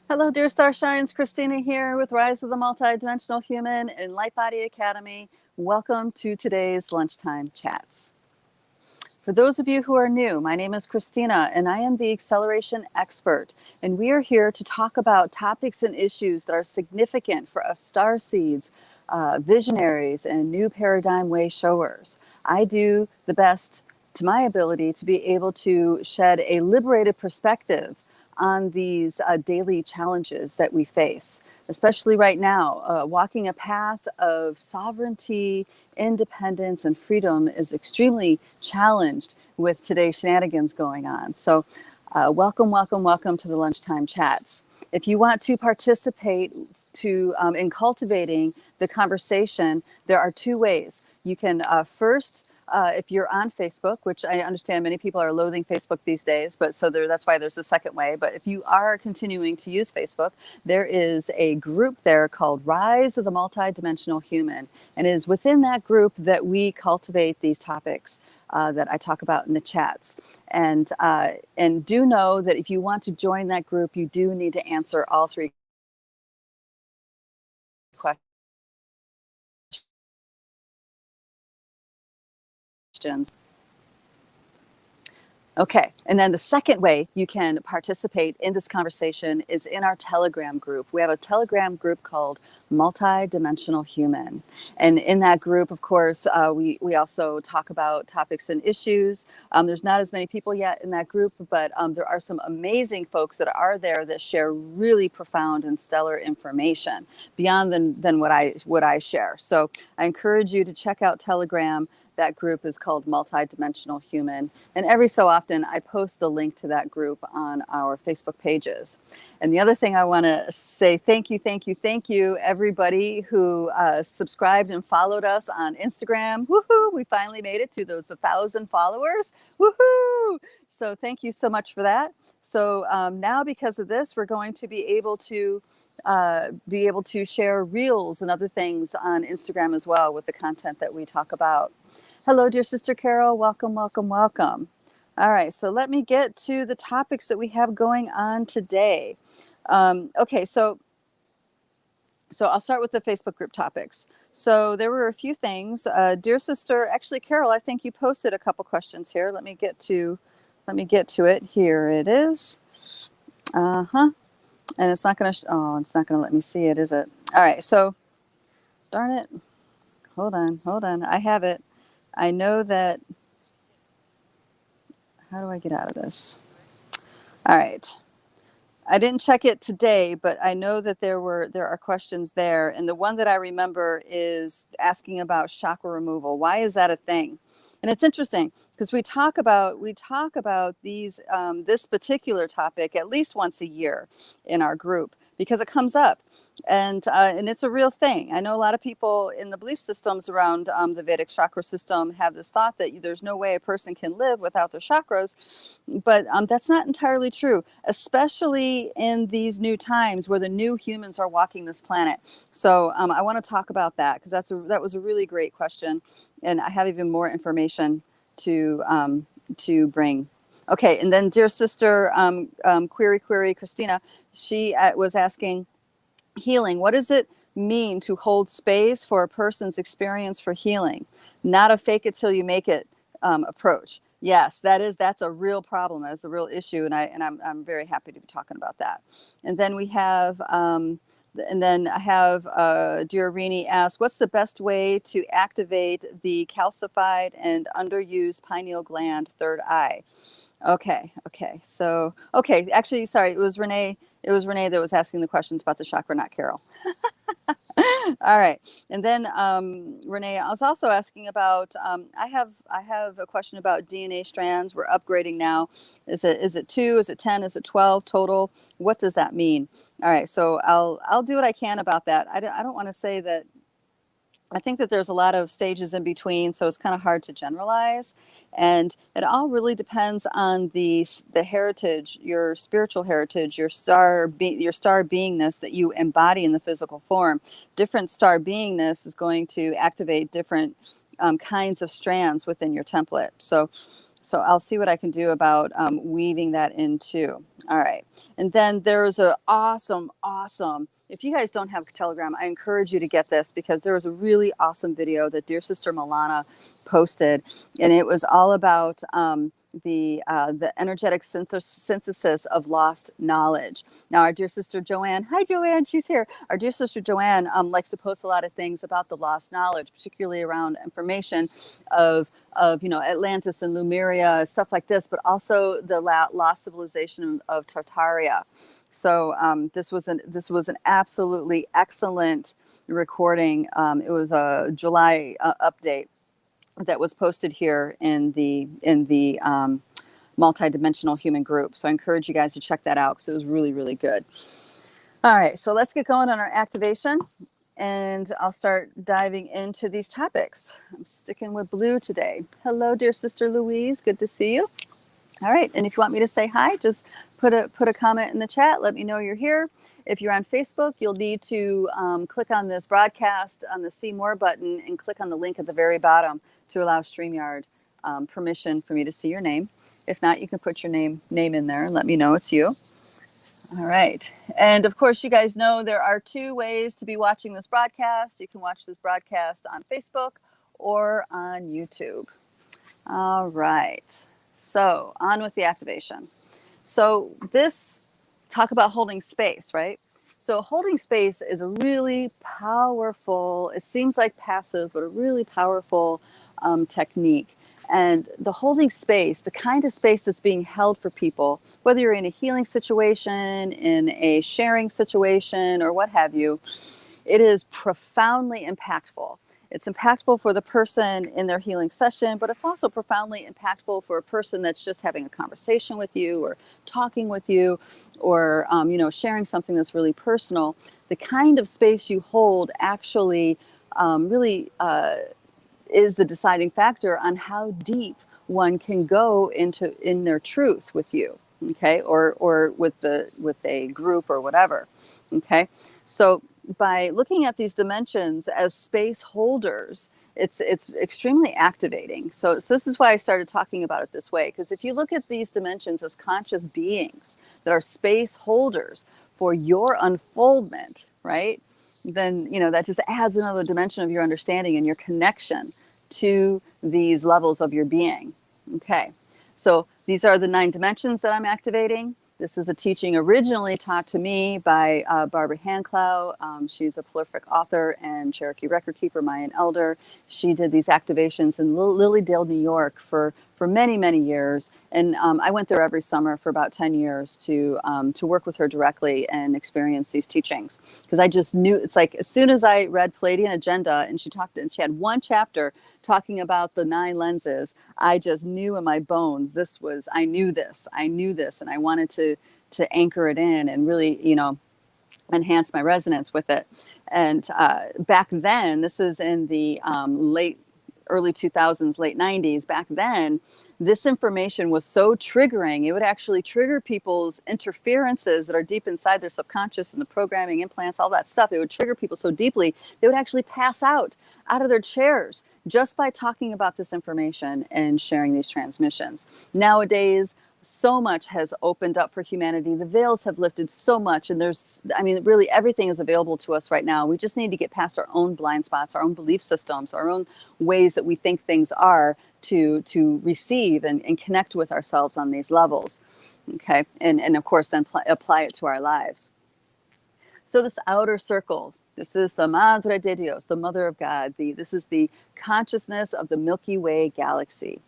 Hello, dear Starshines. Christina here with Rise of the Multidimensional Human and Lightbody Academy. Welcome to today's Lunchtime Chats. For those of you who are new, my name is Christina and I am the acceleration expert. And we are here to talk about topics and issues that are significant for us starseeds, visionaries, and new paradigm way showers. I do the best to my ability to be able to shed a liberated perspective on these daily challenges that we face, especially right now. Walking a path of sovereignty, independence, and freedom is extremely challenged with today's shenanigans going on. So welcome to the Lunchtime Chats. If you want to participate in cultivating the conversation, there are two ways. You can first, if you're on Facebook, which I understand many people are loathing Facebook these days, but that's why there's a second way. But if you are continuing to use Facebook, there is a group there called Rise of the Multidimensional Human. And it is within that group that we cultivate these topics that I talk about in the chats. And do know that if you want to join that group, you do need to answer all three questions. Okay, and then the second way you can participate in this conversation is in our Telegram group. We have a Telegram group called Multidimensional Human. And in that group, of course, we also talk about topics and issues. There's not as many people yet in that group, but there are some amazing folks that are there that share really profound and stellar information beyond than what I share. So I encourage you to check out Telegram. That group is called Multidimensional Human. And every so often, I post the link to that group on our Facebook pages. And the other thing I want to say, thank you, everybody who subscribed and followed us on Instagram. Woohoo! We finally made it to those 1,000 followers. Woohoo! So thank you so much for that. So now because of this, we're going to be able to share reels and other things on Instagram as well with the content that we talk about. Hello, dear Sister Carol. Welcome. All right, so let me get to the topics that we have going on today. Okay, so I'll start with the Facebook group topics. So there were a few things. Dear Sister, actually, Carol, I think you posted a couple questions here. Let me get to it. Here it is. And it's not going to let me see it, is it? All right, so darn it. Hold on. I have it. I know that. How do I get out of this? All right. I didn't check it today, but I know that there are questions there. And the one that I remember is asking about chakra removal. Why is that a thing? And it's interesting because we talk about these this particular topic at least once a year in our group because it comes up, and it's a real thing. I know a lot of people in the belief systems around the Vedic chakra system have this thought that there's no way a person can live without their chakras, but that's not entirely true, especially in these new times where the new humans are walking this planet. So I want to talk about that because that was a really great question, and I have even more information to bring. Okay, and then dear Sister Query Christina, she was asking, healing, what does it mean to hold space for a person's experience for healing, not a fake it till you make it approach? Yes, that's a real problem. That's a real issue, and I'm very happy to be talking about that. And then we have dear Rini asks, what's the best way to activate the calcified and underused pineal gland third eye? Okay. So, actually, sorry, it was Renee that was asking the questions about the chakra, not Carol. All right. And then Renee, I was also asking about, I have a question about DNA strands. We're upgrading now. Is it 2? Is it 10? Is it 12 total? What does that mean? All right. So I'll do what I can about that. I don't want to say that. I think that there's a lot of stages in between, so it's kind of hard to generalize. And it all really depends on the heritage, your spiritual heritage, your star beingness that you embody in the physical form. Different star beingness is going to activate different kinds of strands within your template. So So I'll see what I can do about weaving that in too. All right. And then there's a awesome, if you guys don't have a Telegram, I encourage you to get this, because there was a really awesome video that dear sister Milana posted, and it was all about the energetic synthesis of lost knowledge. Now, our dear sister Joanne, hi Joanne, she's here. Our dear sister Joanne likes to post a lot of things about the lost knowledge, particularly around information of Atlantis and Lemuria, stuff like this, but also the lost civilization of Tartaria. So this was an absolutely excellent recording. It was a July update that was posted here in the multidimensional human group. So I encourage you guys to check that out, because it was really, really good. All right, so let's get going on our activation, and I'll start diving into these topics. I'm sticking with blue today. Hello, dear sister Louise. Good to see you. All right, and if you want me to say hi, just put a comment in the chat. Let me know you're here. If you're on Facebook, you'll need to click on this broadcast on the See More button and click on the link at the very bottom to allow StreamYard permission for me to see your name. If not, you can put your name in there and let me know it's you. All right. And of course, you guys know there are two ways to be watching this broadcast. You can watch this broadcast on Facebook or on YouTube. All right. So on with the activation. So this, talk about holding space, right? So holding space is a really powerful, it seems like passive, but a really powerful technique. And the holding space, the kind of space that's being held for people, whether you're in a healing situation, in a sharing situation, or what have you, it is profoundly impactful. It's impactful for the person in their healing session, but it's also profoundly impactful for a person that's just having a conversation with you, or talking with you, or sharing something that's really personal. The kind of space you hold actually really is the deciding factor on how deep one can go in their truth with you, okay, or with a group or whatever, okay. So by looking at these dimensions as space holders, it's extremely activating. So this is why I started talking about it this way, because if you look at these dimensions as conscious beings that are space holders for your unfoldment, right, then that just adds another dimension of your understanding and your connection to these levels of your being. Okay, so these are the 9 dimensions that I'm activating. This is a teaching originally taught to me by Barbara Hanclow. She's a prolific author and Cherokee record keeper, Mayan elder. She did these activations in Lilydale, New York for many, many years. And I went there every summer for about 10 years to work with her directly and experience these teachings. Because I just knew, it's like as soon as I read Palladian Agenda and she had one chapter talking about the 9 lenses, I just knew in my bones, I knew this, and I wanted to anchor it in and really, enhance my resonance with it. And back then, this is in the early 2000s, late 90s, back then, this information was so triggering. It would actually trigger people's interferences that are deep inside their subconscious and the programming, implants, all that stuff. It would trigger people so deeply, they would actually pass out of their chairs just by talking about this information and sharing these transmissions. Nowadays, so much has opened up for humanity. The veils have lifted so much, and really everything is available to us right now. We just need to get past our own blind spots, our own belief systems, our own ways that we think things are to receive and connect with ourselves on these levels. Okay, and of course then apply it to our lives. So this outer circle, this is the Madre de Dios, the Mother of God. This is the consciousness of the Milky Way galaxy.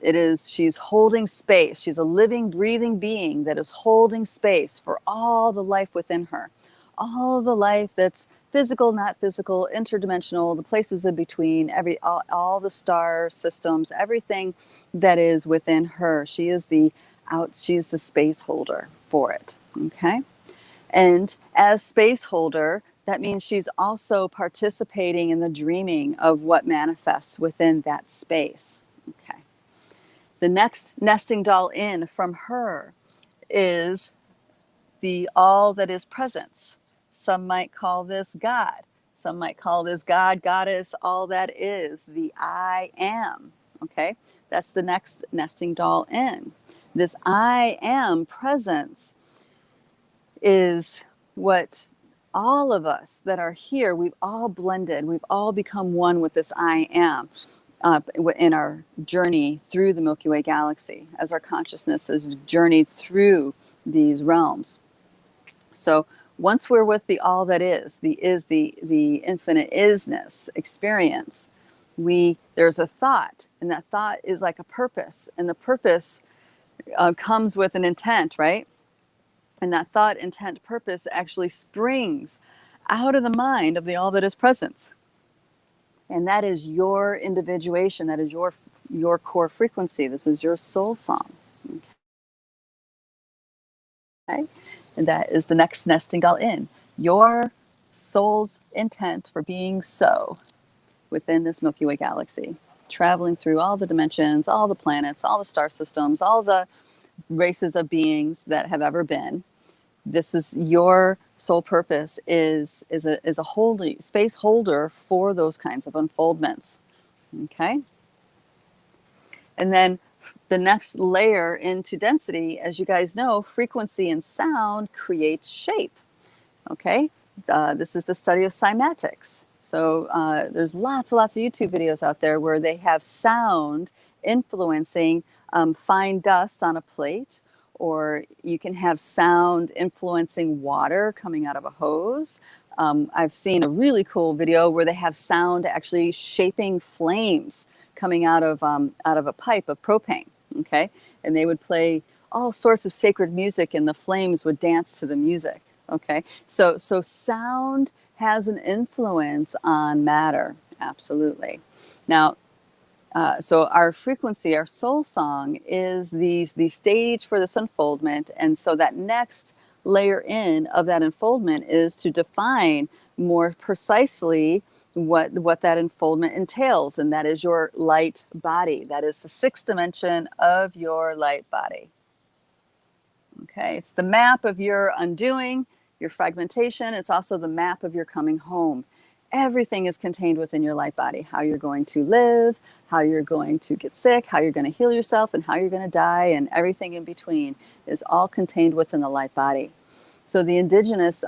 She's holding space. She's a living, breathing being that is holding space for all the life within her. All the life that's physical, not physical, interdimensional, the places in between, all the star systems, everything that is within her. She's the space holder for it. Okay? And as space holder, that means she's also participating in the dreaming of what manifests within that space. Okay. The next nesting doll in from her is the all that is presence. Some might call this God. Some might call this God, Goddess, all that is, the I am. Okay. That's the next nesting doll in. This I am presence is what all of us that are here, we've all blended, we've all become one with this I am in our journey through the Milky Way galaxy, as our consciousness has journeyed through these realms. So once we're with the all that is the infinite isness experience, there's a thought, and that thought is like a purpose, and the purpose comes with an intent, right? And that thought, intent, purpose actually springs out of the mind of the all that is present. And that is your individuation. That is your core frequency. This is your soul song. Okay? And that is the next nesting doll in. Your soul's intent for being so within this Milky Way galaxy. Traveling through all the dimensions, all the planets, all the star systems, all the races of beings that have ever been. This is your soul purpose is a holy space holder for those kinds of unfoldments. Okay. And then the next layer into density, as you guys know, frequency and sound creates shape. Okay. This is the study of cymatics. So there's lots of YouTube videos out there where they have sound influencing fine dust on a plate, or you can have sound influencing water coming out of a hose. I've seen a really cool video where they have sound actually shaping flames coming out of a pipe of propane. Okay, and they would play all sorts of sacred music, and the flames would dance to the music. Okay, so sound has an influence on matter, absolutely. Now, so our frequency, our soul song, is the stage for this unfoldment, and so that next layer in of that unfoldment is to define more precisely what that unfoldment entails, and that is your light body. That is the sixth dimension of your light body. Okay, it's the map of your undoing, your fragmentation. It's also the map of your coming home. Everything is contained within your light body. How you're going to live, how you're going to get sick, how you're going to heal yourself, and how you're going to die, and everything in between is all contained within the light body. So the indigenous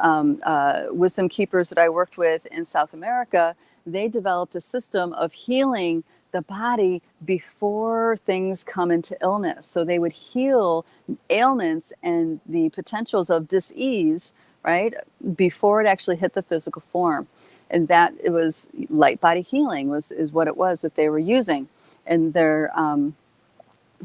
wisdom keepers that I worked with in South America, they developed a system of healing the body before things come into illness. So they would heal ailments and the potentials of dis-ease, right, before it actually hit the physical form. And that it was light body healing is what it was that they were using. And there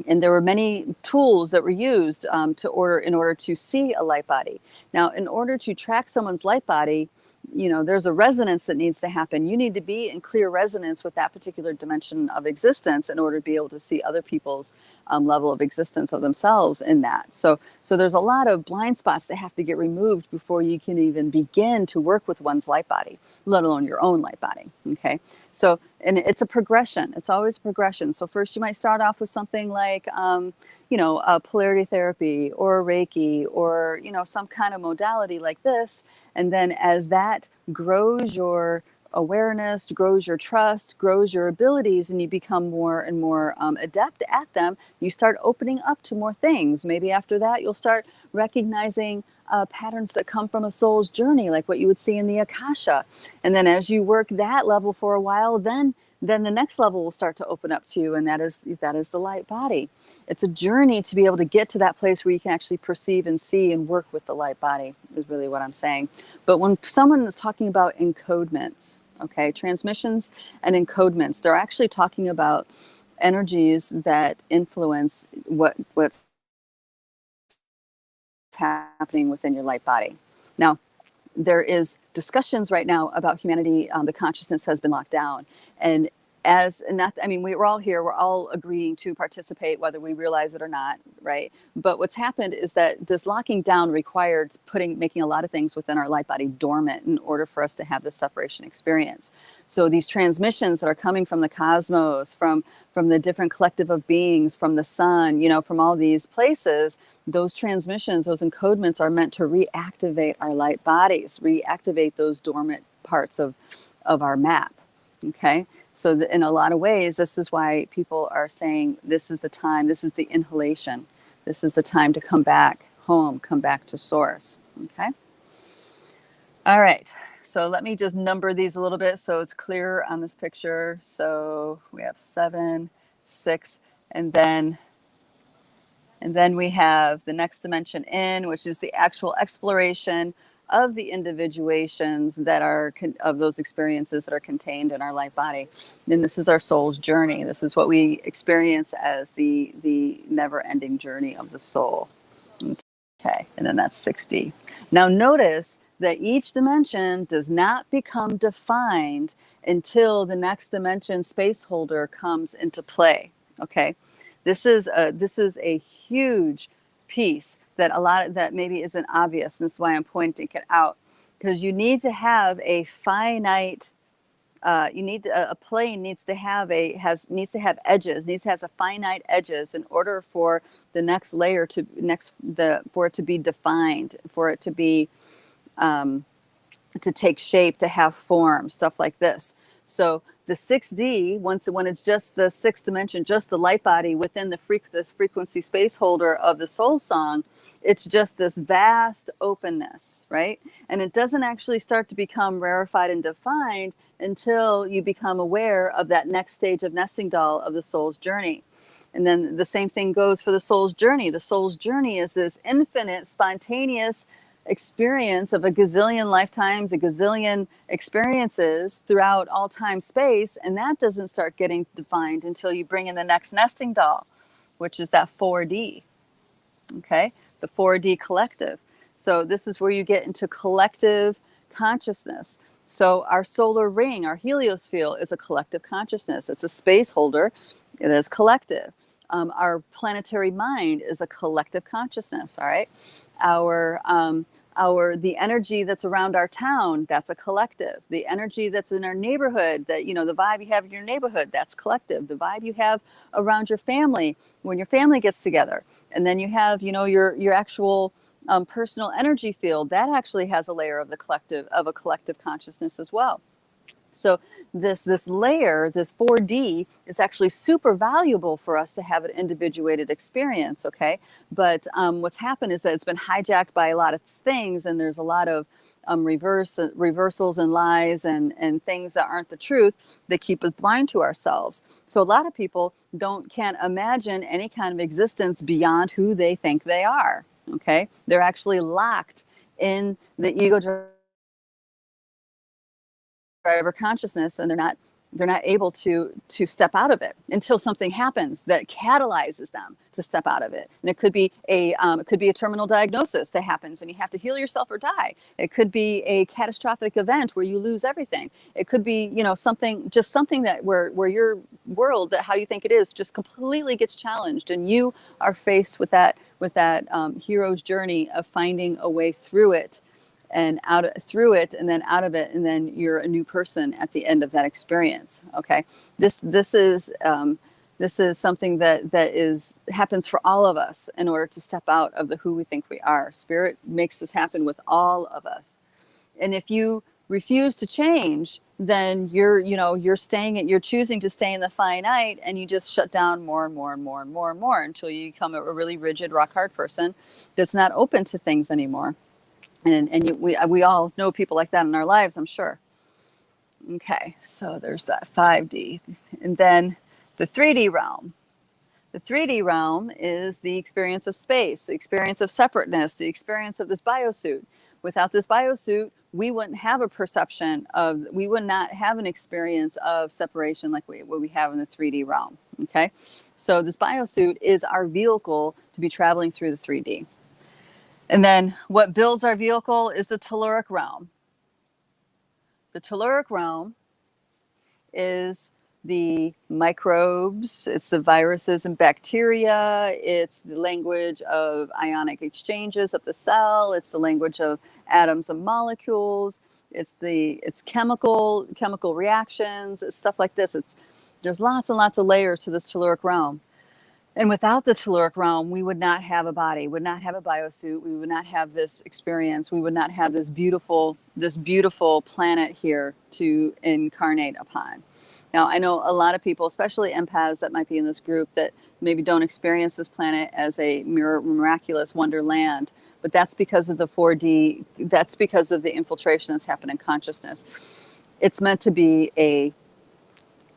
were many tools that were used in order to see a light body. Now, in order to track someone's light body, there's a resonance that needs to happen. You need to be in clear resonance with that particular dimension of existence in order to be able to see other people's level of existence of themselves in that. So there's a lot of blind spots that have to get removed before you can even begin to work with one's light body, let alone your own light body. Okay. So, and it's a progression. It's always a progression. So first you might start off with something like, polarity therapy or Reiki or, some kind of modality like this. And then as that grows your awareness, grows your trust, grows your abilities, and you become more and more adept at them, you start opening up to more things. Maybe after that, you'll start recognizing patterns that come from a soul's journey, like what you would see in the Akasha. And then as you work that level for a while, then the next level will start to open up to you, and that is the light body. It's a journey to be able to get to that place where you can actually perceive and see and work with the light body, is really what I'm saying. But when someone is talking about encodements, okay, transmissions and encodements, they're actually talking about energies that influence what's happening within your light body. Now, there is discussions right now about humanity. The consciousness has been locked down, and we're all here. We're all agreeing to participate, whether we realize it or not, right? But what's happened is that this locking down required making a lot of things within our light body dormant in order for us to have this separation experience. So these transmissions that are coming from the cosmos, from the different collective of beings, from the sun, from all these places, those transmissions, those encodements are meant to reactivate our light bodies, reactivate those dormant parts of our map. Okay, So in a lot of ways, this is why people are saying this is the time, this is the inhalation. This is the time to come back home, come back to source. Okay. All right. So let me just number these a little bit so it's clear on this picture. So we have 7, 6, and then we have the next dimension in, which is the actual exploration of the individuations that are of those experiences that are contained in our life body. And this is our soul's journey. This is what we experience as the never-ending journey of the soul. Okay, and then that's 6D. Now notice that each dimension does not become defined until the next dimension space holder comes into play. Okay, this is a huge piece that maybe isn't obvious, and that's why I'm pointing it out, because you need to have a finite. A plane needs to have edges, needs to have a finite edges in order for the next layer for it to be defined, for it to be to take shape, to have form, stuff like this. So the 6D, when it's just the sixth dimension, just the light body within this frequency space holder of the soul song, it's just this vast openness, right? And it doesn't actually start to become rarefied and defined until you become aware of that next stage of nesting doll of the soul's journey. And then the same thing goes for the soul's journey. The soul's journey is this infinite, spontaneous experience of a gazillion lifetimes, a gazillion experiences throughout all time space. And that doesn't start getting defined until you bring in the next nesting doll, which is that 4D. Okay, the 4D collective. So this is where you get into collective consciousness. So our solar ring, our heliosphere, is a collective consciousness. It's a space holder. It is collective. Our planetary mind is a collective consciousness. All right. The energy that's around our town, that's a collective. The energy that's in our neighborhood, that, you know, the vibe you have in your neighborhood, that's collective. The vibe you have around your family, when your family gets together. And then you have, you know, your actual personal energy field, that actually has a layer of a collective consciousness as well. So this layer, this 4D, is actually super valuable for us to have an individuated experience, okay? But what's happened is that it's been hijacked by a lot of things, and there's a lot of reversals and lies and things that aren't the truth that keep us blind to ourselves. So a lot of people can't imagine any kind of existence beyond who they think they are, okay? They're actually locked in the ego driver consciousness, and they're not able to step out of it until something happens that catalyzes them to step out of it. And it could be a terminal diagnosis that happens and you have to heal yourself or die. It could be a catastrophic event where you lose everything. It could be, you know, something that where your world, that how you think it is, just completely gets challenged, and you are faced with that hero's journey of finding a way through it, and through it, and then out of it, and then you're a new person at the end of that experience. Okay, this is something that happens for all of us in order to step out of the who we think we are. Spirit makes this happen with all of us, and if you refuse to change, then you're choosing to stay in the finite, and you just shut down more and more and more and more and more until you become a really rigid, rock hard person that's not open to things anymore. We all know people like that in our lives, I'm sure. Okay, so there's that 5D. And then the 3D realm. The 3D realm is the experience of space, the experience of separateness, the experience of this biosuit. Without this biosuit, we wouldn't have we would not have an experience of separation like what we have in the 3D realm. Okay, so this biosuit is our vehicle to be traveling through the 3D. And then what builds our vehicle is the telluric realm. The telluric realm is the microbes, it's the viruses and bacteria, it's the language of ionic exchanges of the cell, it's the language of atoms and molecules, it's chemical reactions, it's stuff like this. There's lots and lots of layers to this telluric realm. And without the telluric realm, we would not have a body, would not have a biosuit. We would not have this experience. We would not have this beautiful planet here to incarnate upon. Now, I know a lot of people, especially empaths that might be in this group, that maybe don't experience this planet as a miraculous wonderland, but that's because of the 4D, that's because of the infiltration that's happened in consciousness. It's meant to be a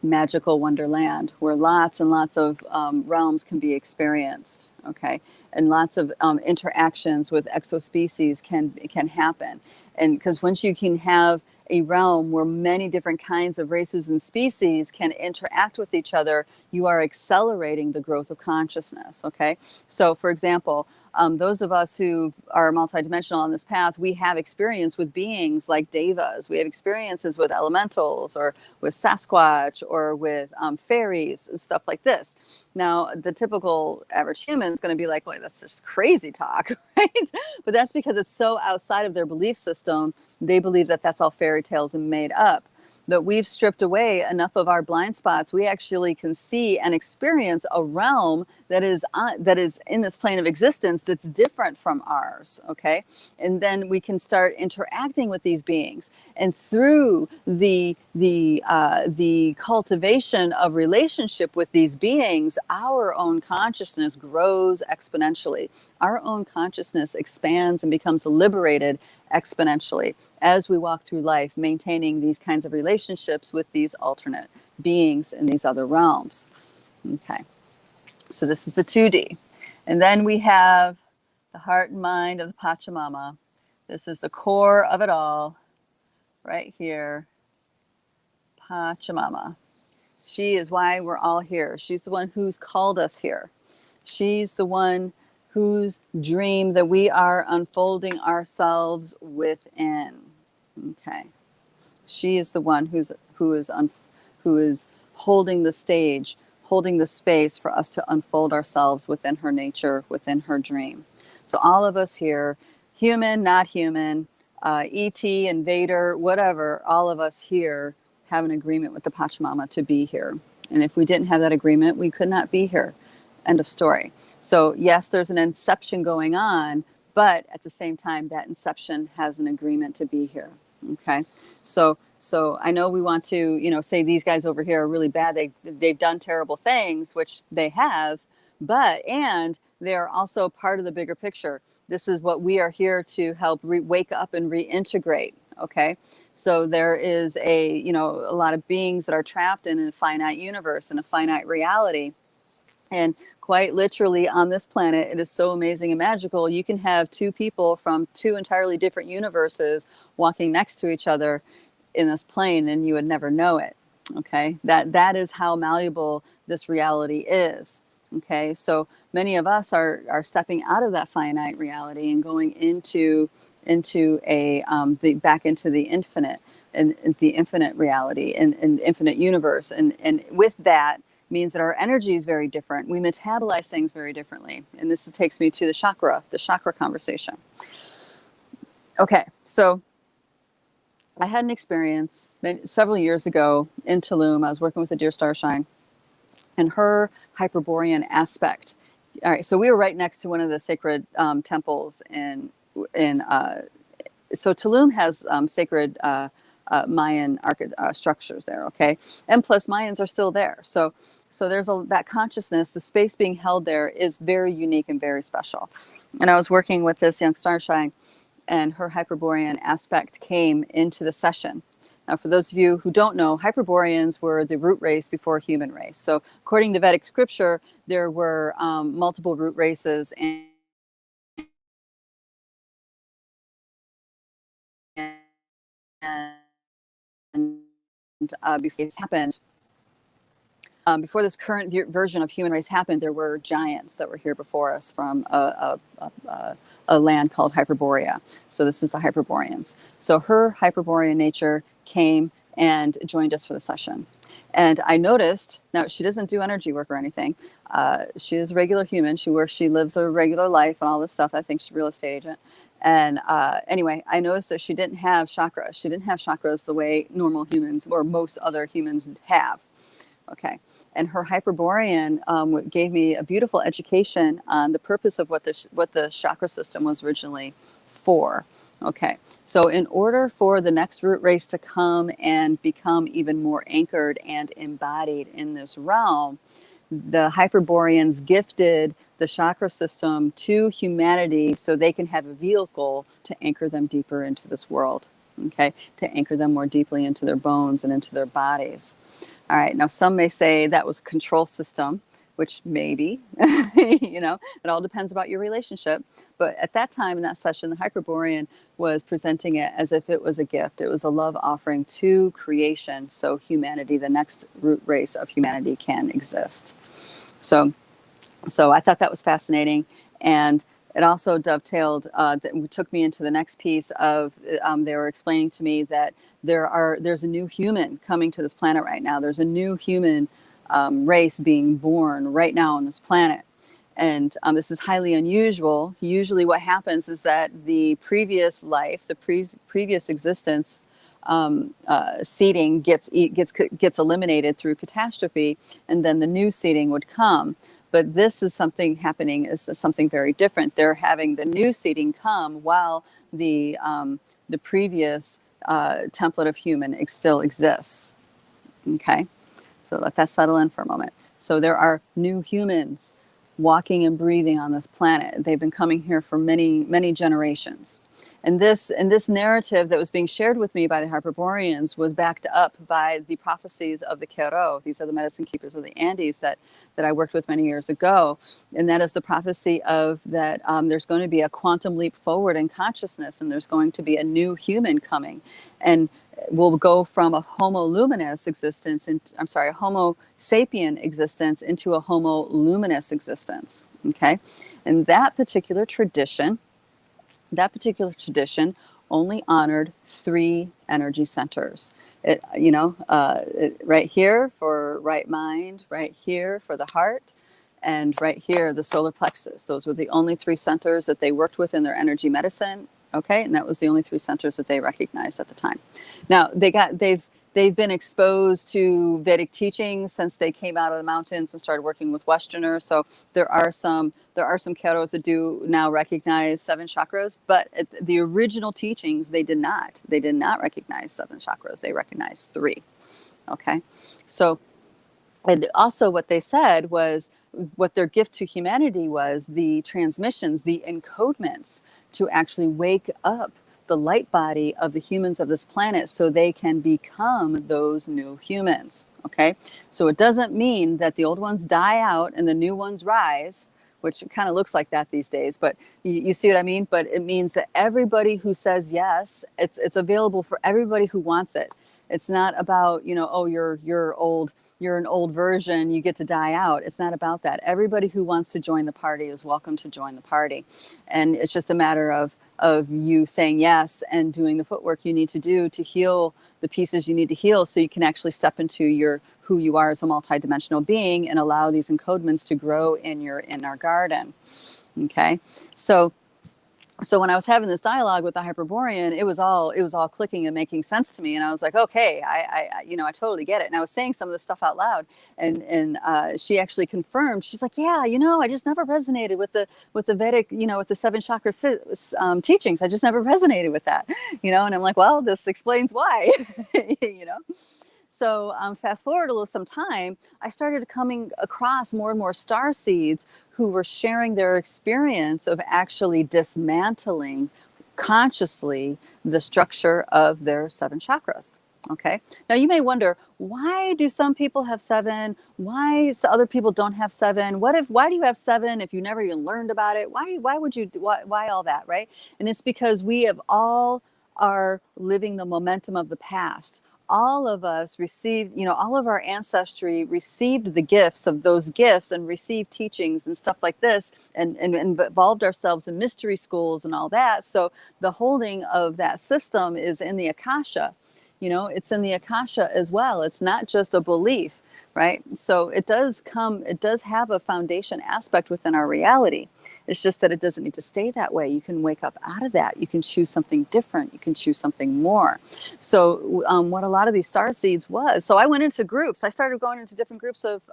magical wonderland where lots and lots of realms can be experienced, okay, and lots of interactions with exospecies can happen. And because once you can have a realm where many different kinds of races and species can interact with each other, you are accelerating the growth of consciousness, okay? So for example, those of us who are multidimensional on this path, we have experience with beings like devas. We have experiences with elementals or with Sasquatch or with fairies and stuff like this. Now, the typical average human is going to be like, well, that's just crazy talk, right? But that's because it's so outside of their belief system. They believe that that's all fairy tales and made up. But we've stripped away enough of our blind spots. We actually can see and experience a realm that is in this plane of existence that's different from ours, okay? And then we can start interacting with these beings. And through the cultivation of relationship with these beings, our own consciousness grows exponentially. Our own consciousness expands and becomes liberated exponentially as we walk through life, maintaining these kinds of relationships with these alternate beings in these other realms. Okay, so this is the 2D. And then we have the heart and mind of the Pachamama. This is the core of it all, right here. Pachamama. She is why we're all here. She's the one who's called us here. She's the one whose dream that we are unfolding ourselves within. Okay, she is the one who is holding the stage, holding the space for us to unfold ourselves within her nature, within her dream. So all of us here, human, not human, ET, invader, whatever, all of us here have an agreement with the Pachamama to be here. And if we didn't have that agreement, we could not be here. End of story. So yes, there's an inception going on, but at the same time, that inception has an agreement to be here. Okay. So I know we want to, say these guys over here are really bad. They've done terrible things, which they have, and they're also part of the bigger picture. This is what we are here to help wake up and reintegrate. Okay. So there is a lot of beings that are trapped in a finite universe and a finite reality. And quite literally on this planet, it is so amazing and magical. You can have two people from two entirely different universes walking next to each other in this plane, and you would never know it. Okay, that is how malleable this reality is. Okay, so many of us are stepping out of that finite reality and going into back into the infinite and the infinite reality and infinite universe, and with that means that our energy is very different. We metabolize things very differently. And this takes me to the chakra conversation. Okay, so I had an experience several years ago in Tulum. I was working with a dear starshine and her Hyperborean aspect. All right, so we were right next to one of the sacred temples so Tulum has sacred Mayan structures there, okay? And plus Mayans are still there. So there's that consciousness, the space being held there is very unique and very special. And I was working with this young starshine and her Hyperborean aspect came into the session. Now, for those of you who don't know, Hyperboreans were the root race before human race. So according to Vedic scripture, there were multiple root races and before this happened, before this current version of human race happened, there were giants that were here before us from a land called Hyperborea. So this is the Hyperboreans. So her Hyperborean nature came and joined us for the session. And I noticed, now she doesn't do energy work or anything. She is a regular human. She lives a regular life and all this stuff. I think she's a real estate agent. And anyway, I noticed that she didn't have chakras. She didn't have chakras the way normal humans or most other humans have. Okay. and her Hyperborean gave me a beautiful education on the purpose of what the chakra system was originally for. Okay, so in order for the next root race to come and become even more anchored and embodied in this realm, the Hyperboreans gifted the chakra system to humanity so they can have a vehicle to anchor them deeper into this world, okay, to anchor them more deeply into their bones and into their bodies. All right, now some may say that was a control system, which maybe, you know, it all depends about your relationship. But at that time in that session, the Hyperborean was presenting it as if it was a gift. It was a love offering to creation, so humanity, the next root race of humanity, can exist. So I thought that was fascinating. And it also dovetailed, that took me into the next piece of, they were explaining to me that there's a new human coming to this planet right now. There's a new human race being born right now on this planet. And this is highly unusual. Usually what happens is that the previous life, the previous existence seeding gets eliminated through catastrophe, and then the new seeding would come. But this is something happening, is something very different. They're having the new seeding come while the previous template of human still exists. Okay, so let that settle in for a moment. So there are new humans walking and breathing on this planet. They've been coming here for many, many generations. And this narrative that was being shared with me by the Hyperboreans was backed up by the prophecies of the Quero. These are the medicine keepers of the Andes that I worked with many years ago. And that is the prophecy of that there's going to be a quantum leap forward in consciousness, and there's going to be a new human coming. And we'll go from a Homo luminous existence, a Homo sapien existence into a Homo luminous existence. Okay, and that particular tradition only honored 3 energy centers. Right here for right mind, right here for the heart, and right here the solar plexus. Those were the only 3 centers that they worked with in their energy medicine. Okay, and that was the only 3 centers that they recognized at the time. Now they've been exposed to Vedic teachings since they came out of the mountains and started working with Westerners. So there are some Queros that do now recognize 7 chakras, but at the original teachings they did not. They did not recognize 7 chakras. They recognized 3. Okay, so and also what they said was what their gift to humanity was the transmissions, the encodements to actually wake up the light body of the humans of this planet so they can become those new humans. Okay, so it doesn't mean that the old ones die out and the new ones rise, which kind of looks like that these days, but you see what I mean? But it means that everybody who says yes, it's available for everybody who wants it. It's not about, oh, you're an old version, you get to die out. It's not about that. Everybody who wants to join the party is welcome to join the party. And it's just a matter of you saying yes and doing the footwork you need to do to heal the pieces you need to heal so you can actually step into who you are as a multidimensional being and allow these encodements to grow in your inner garden. Okay, so when I was having this dialogue with the Hyperborean, it was all clicking and making sense to me, and I was like, okay, I totally get it. And I was saying some of this stuff out loud, and she actually confirmed. She's like, yeah, I just never resonated with the Vedic, with the 7 chakra teachings. I just never resonated with that, And I'm like, well, this explains why, So fast forward a little some time, I started coming across more and more starseeds who were sharing their experience of actually dismantling consciously the structure of their 7 chakras. Okay. Now you may wonder, why do some people have 7? Why other people don't have 7? Why do you have 7 if you never even learned about it? Why all that, right? And it's because we are living the momentum of the past. All of us received, all of our ancestry received the gifts of those gifts and received teachings and stuff like this and involved ourselves in mystery schools and all that. So the holding of that system is in the Akasha. It's in the Akasha as well. It's not just a belief. right? So it does have a foundation aspect within our reality. It's just that it doesn't need to stay that way. You can wake up out of that. You can choose something different. You can choose something more. So what a lot of these star seeds was, so I went into groups. I started going into different groups of,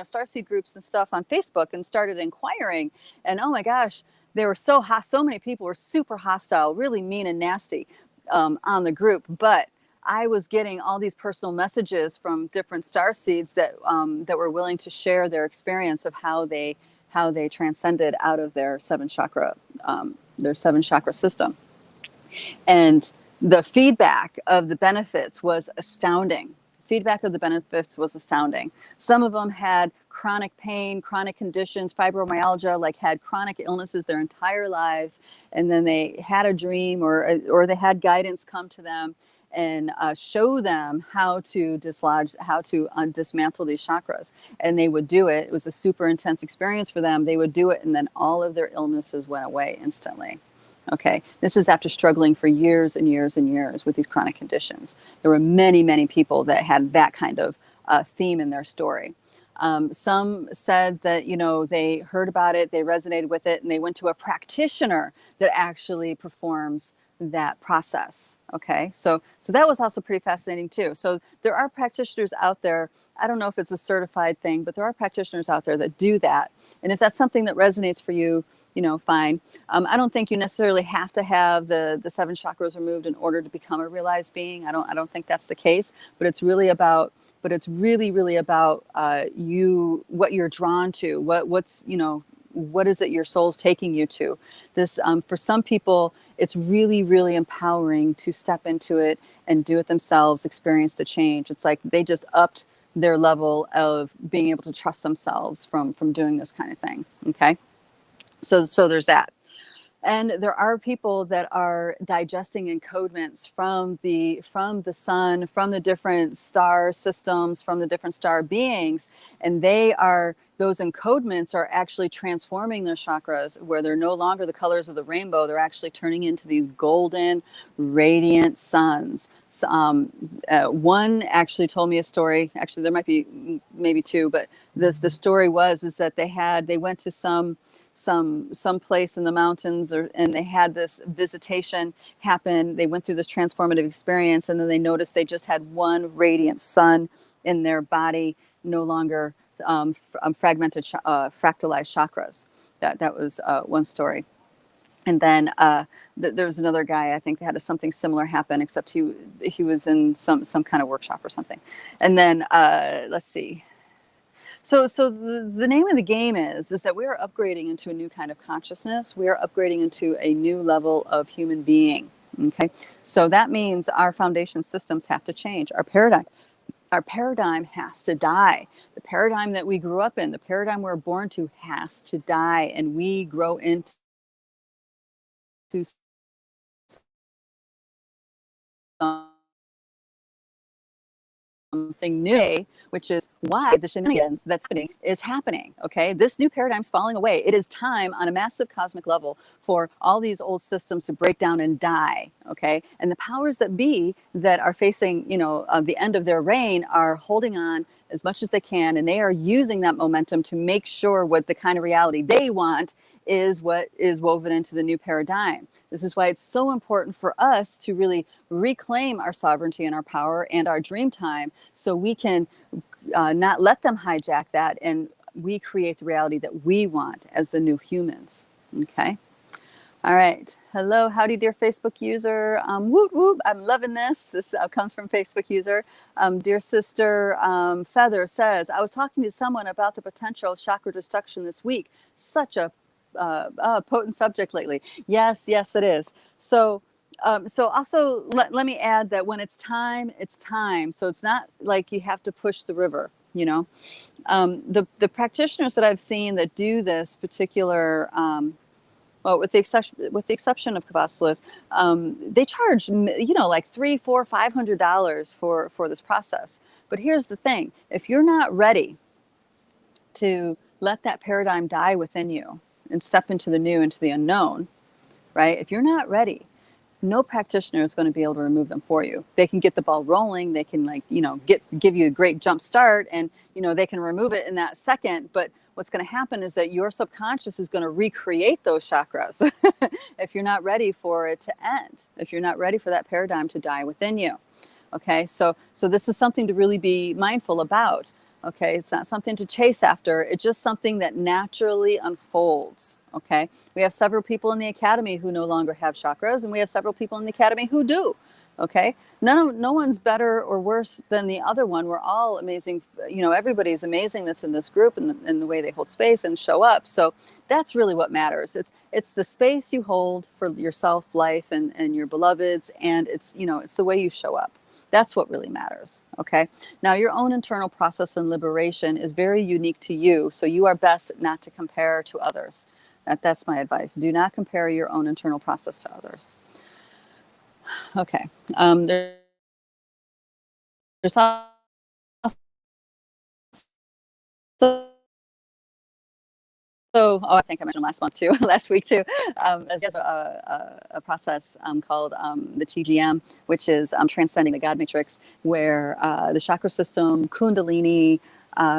star seed groups and stuff on Facebook, and started inquiring. And oh my gosh, they were so hot. So many people were super hostile, really mean and nasty on the group. But I was getting all these personal messages from different star seeds that were willing to share their experience of how they transcended out of their seven chakra system. And the feedback of the benefits was astounding. Some of them had chronic pain, chronic conditions, fibromyalgia, like had chronic illnesses their entire lives. And then they had a dream or they had guidance come to them and show them how to dismantle these chakras. And they would do it. It was a super intense experience for them. They would do it, and then all of their illnesses went away instantly. Okay, this is after struggling for years and years and years with these chronic conditions. There were many, many people that had that kind of theme in their story. Some said that, they heard about it, they resonated with it, and they went to a practitioner that actually performs that process. Okay, so that was also pretty fascinating too. So there are practitioners out there. I don't know if it's a certified thing, but there are practitioners out there that do that. And if that's something that resonates for you, fine. I don't think you necessarily have to have the seven chakras removed in order to become a realized being. I don't think that's the case. But it's really about. But it's really about you, what you're drawn to, what is it your soul's taking you to. This for some people, it's really empowering to step into it and do it themselves, experience the change. It's like they just upped their level of being able to trust themselves from doing this kind of thing. Okay. So there's that. And there are people that are digesting encodements from the sun, from the different star systems, from the different star beings. And those encodements are actually transforming their chakras, where they're no longer the colors of the rainbow. They're actually turning into these golden, radiant suns. One actually told me a story. Actually, there might be maybe two, but the story is that they went to some place in the mountains, and they had this visitation happen. They went through this transformative experience, and then they noticed they just had one radiant sun in their body, no longer fragmented fractalized chakras. That was one story. And then there was another guy, I think, that had something similar happen, except he was in some kind of workshop or something. And then let's see. So the name of the game is that we are upgrading into a new kind of consciousness. We are upgrading into a new level of human being. Okay, so that means our foundation systems have to change. Our paradigm has to die. The paradigm that we grew up in, the paradigm we're born to, has to die, and we grow into something new, which is why the shenanigans that's happening. Okay, this new paradigm's falling away. It is time on a massive cosmic level for all these old systems to break down and die. Okay, and the powers that be that are facing, the end of their reign are holding on as much as they can, and they are using that momentum to make sure what the kind of reality they want is what is woven into the new paradigm. This is why it's so important for us to really reclaim our sovereignty and our power and our dream time, so we can not let them hijack that, and we create the reality that we want as the new humans. Okay. All right. Hello, howdy, dear Facebook user. Whoop, whoop. I'm loving this. This comes from Facebook user. Dear sister Feather says, I was talking to someone about the potential chakra destruction this week. Such a potent subject lately. Yes, it is. So also let me add that when it's time, it's time. So it's not like you have to push the river, the practitioners that I've seen that do this particular, well, with the exception of Cavassalis, they charge, like $300, $400, $500 for this process. But here's the thing: if you're not ready to let that paradigm die within you and step into the new, into the unknown, right? If you're not ready, no practitioner is going to be able to remove them for you. They can get the ball rolling. They can give you a great jump start, and they can remove it in that second. But what's going to happen is that your subconscious is going to recreate those chakras if you're not ready for it to end, if you're not ready for that paradigm to die within you. Okay, so this is something to really be mindful about. Okay, it's not something to chase after. It's just something that naturally unfolds. Okay, we have several people in the academy who no longer have chakras, and we have several people in the academy who do. Okay, no one's better or worse than the other one. We're all amazing. Everybody's amazing that's in this group, and the way they hold space and show up. So that's really what matters. It's the space you hold for yourself, life, and your beloveds, and it's the way you show up. That's what really matters, okay? Now, your own internal process and liberation is very unique to you, so you are best not to compare to others. That's my advice. Do not compare your own internal process to others. Okay. There's also I think I mentioned last week too. There's a process called the TGM, which is transcending the God matrix, where the chakra system, Kundalini,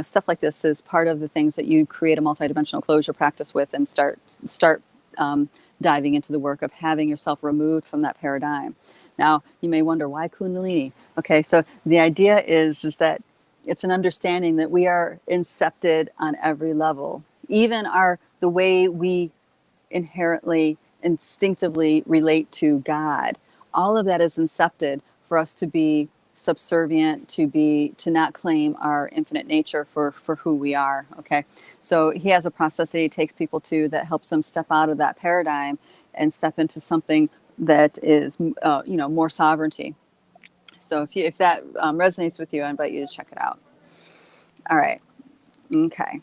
stuff like this is part of the things that you create a multidimensional closure practice with, and start diving into the work of having yourself removed from that paradigm. Now, you may wonder, why Kundalini? Okay, so the idea is that it's an understanding that we are incepted on every level. Even the way we inherently, instinctively relate to God, all of that is incepted for us to be subservient, to not claim our infinite nature for who we are. Okay, so he has a process that he takes people to that helps them step out of that paradigm and step into something that is more sovereignty. So if that resonates with you, I invite you to check it out. All right. Okay.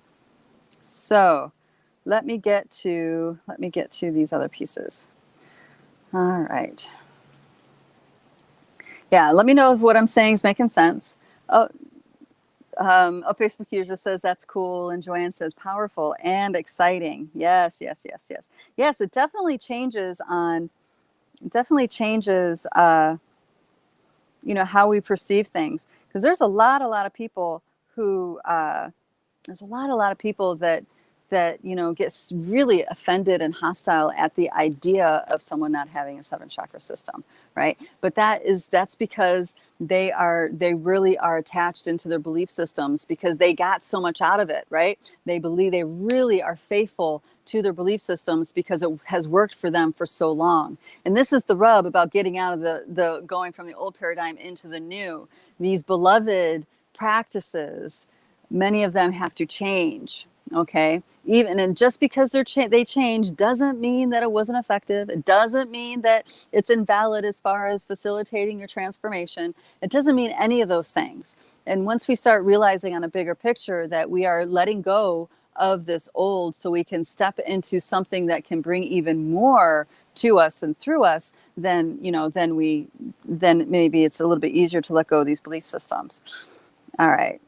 So let me get to these other pieces. All right. Yeah, let me know if what I'm saying is making sense. Facebook user says that's cool, and Joanne says powerful and exciting. Yes. Yes, it definitely changes how we perceive things, because there's a lot of people who there's a lot of people that gets really offended and hostile at the idea of someone not having a 7 chakra system, right? But that's because they really are attached into their belief systems, because they got so much out of it, right? They believe, they really are faithful to their belief systems because it has worked for them for so long. And this is the rub about getting out of the going from the old paradigm into the new. These beloved practices, many of them have to change. Okay, and just because they change doesn't mean that it wasn't effective. It doesn't mean that it's invalid as far as facilitating your transformation. It doesn't mean any of those things. And once we start realizing on a bigger picture that we are letting go of this old so we can step into something that can bring even more to us and through us, then maybe it's a little bit easier to let go of these belief systems. All right.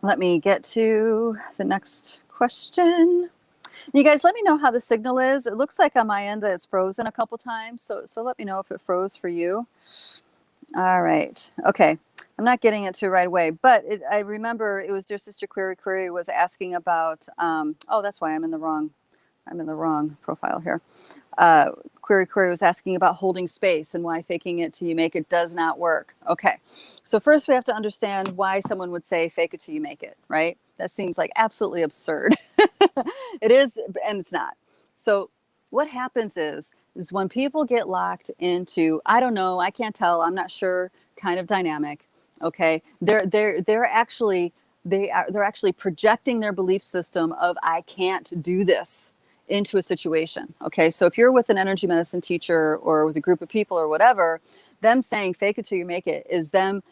Let me get to the next question. You guys, let me know how the signal is. It looks like on my end that it's frozen a couple times. So let me know if it froze for you. All right. Okay. I'm not getting it to right away, but I remember it was Dear Sister Query was asking about, that's why I'm in the wrong profile here. Query was asking about holding space and why faking it till you make it does not work. Okay, so first we have to understand why someone would say fake it till you make it, right? That seems like absolutely absurd. It is, and it's not. So what happens is when people get locked into, I don't know, I can't tell, I'm not sure kind of dynamic, okay, they're actually projecting their belief system of I can't do this into a situation. Okay, so if you're with an energy medicine teacher or with a group of people or whatever, them saying fake it till you make it is them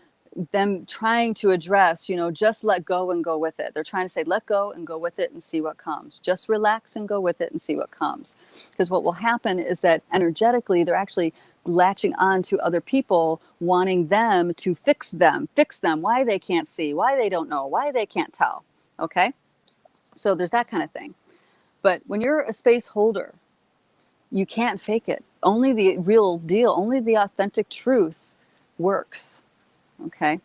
trying to address, just let go and go with it. They're trying to say, let go and go with it and see what comes. Just relax and go with it and see what comes. Because what will happen is that energetically, they're actually latching on to other people, wanting them to fix them, why they can't see, why they don't know, why they can't tell. Okay, so there's that kind of thing. But when you're a space holder, you can't fake it. only the real deal, only the authentic truth works. Okay.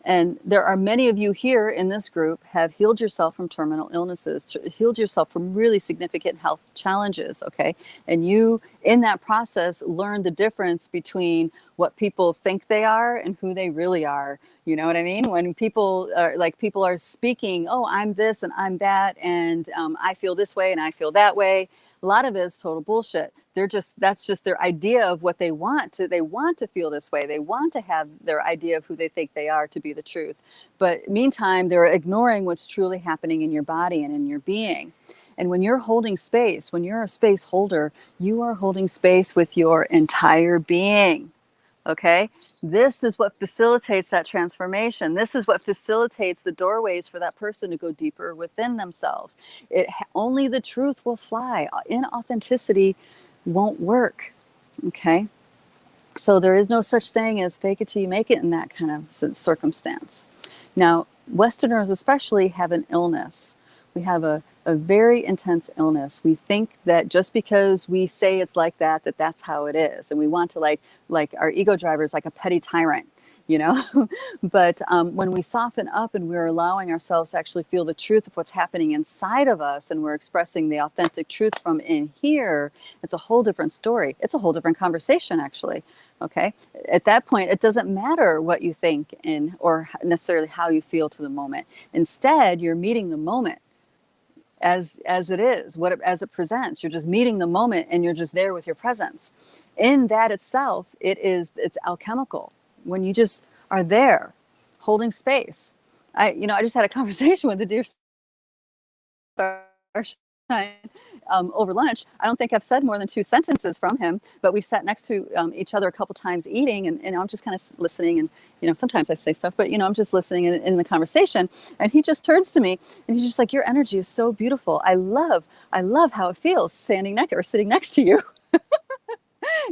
And there are many of you here in this group have healed yourself from terminal illnesses, healed yourself from really significant health challenges, okay? And you, in that process, learned the difference between what people think they are and who they really are. You know what I mean? When people are speaking, oh, I'm this and I'm that, and I feel this way and I feel that way. A lot of it is total bullshit. That's just their idea of what they want to feel this way. They want to have their idea of who they think they are to be the truth. But meantime, they're ignoring what's truly happening in your body and in your being. And when you're holding space, when you're a space holder, you are holding space with your entire being. Okay, this is what facilitates that transformation. This is what facilitates the doorways for that person to go deeper within themselves. Only the truth will fly. Inauthenticity won't work. Okay, so there is no such thing as fake it till you make it in that kind of circumstance. Now, Westerners especially have an illness. We have a very intense illness. We think that just because we say it's like that, that's how it is. And we want to like our ego driver is like a petty tyrant, you know? But when we soften up and we're allowing ourselves to actually feel the truth of what's happening inside of us, and we're expressing the authentic truth from in here, it's a whole different story. It's a whole different conversation, actually. Okay. At that point, it doesn't matter what you think or necessarily how you feel to the moment. Instead, you're meeting the moment as it is, as it presents. You're just meeting the moment and you're just there with your presence. In that itself, it's alchemical. When you just are there, holding space. I just had a conversation with the dear Starshine over lunch. I don't think I've said more than 2 sentences from him, but we've sat next to each other a couple times eating, and I'm just kind of listening. And sometimes I say stuff, but I'm just listening in the conversation. And he just turns to me and he's just like, "Your energy is so beautiful. I love how it feels sitting next to you."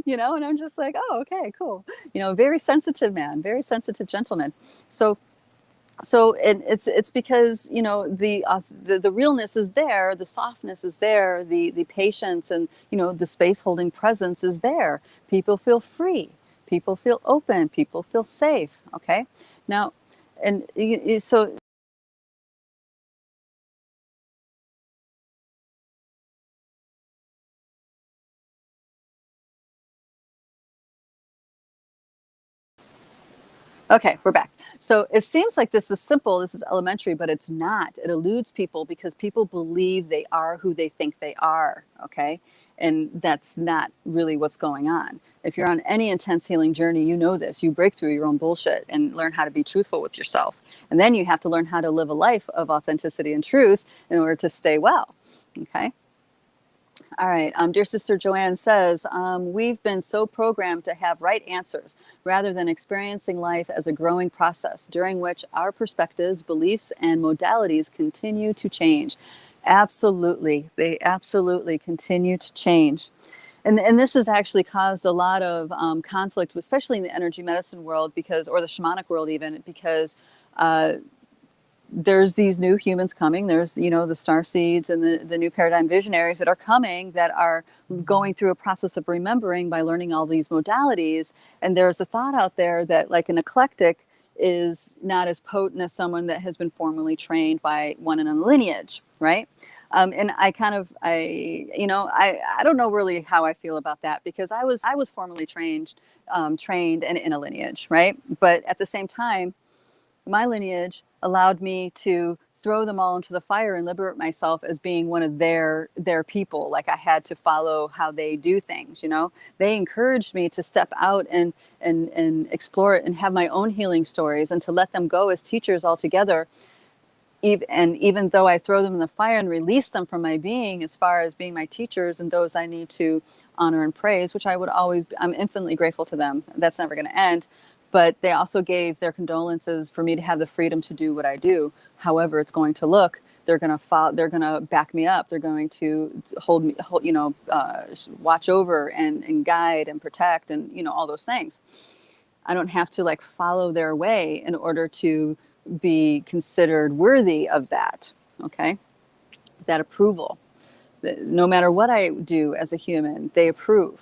And I'm just like, "Oh, okay, cool." Very sensitive man, very sensitive gentleman. So and it's because the realness is there, the softness is there, the patience, and the space holding presence is there. People feel free, people feel open, people feel safe. Okay, now, and so. Okay, we're back. So it seems like this is simple, this is elementary, but it's not. It eludes people because people believe they are who they think they are, okay? And that's not really what's going on. If you're on any intense healing journey, you know this. You break through your own bullshit and learn how to be truthful with yourself. And then you have to learn how to live a life of authenticity and truth in order to stay well, okay? All right. Dear Sister Joanne says, we've been so programmed to have right answers rather than experiencing life as a growing process during which our perspectives, beliefs, and modalities continue to change. Absolutely. They absolutely continue to change. And this has actually caused a lot of conflict, especially in the energy medicine world, or the shamanic world even, because there's these new humans coming. There's, the star seeds and the new paradigm visionaries that are coming, that are going through a process of remembering by learning all these modalities. And there's a thought out there that like an eclectic is not as potent as someone that has been formally trained by one in a lineage, right? And I don't know really how I feel about that, because I was formally trained in a lineage, right? But at the same time, my lineage allowed me to throw them all into the fire and liberate myself as being one of their people. Like I had to follow how they do things, They encouraged me to step out and explore it and have my own healing stories, and to let them go as teachers altogether. And even though I throw them in the fire and release them from my being as far as being my teachers and those I need to honor and praise, which I'm infinitely grateful to them. That's never going to end. But they also gave their condolences for me to have the freedom to do what I do, however it's going to look. They're going to back me up. They're going to watch over and guide and protect and, all those things. I don't have to follow their way in order to be considered worthy of that. Okay. That approval. No matter what I do as a human, they approve.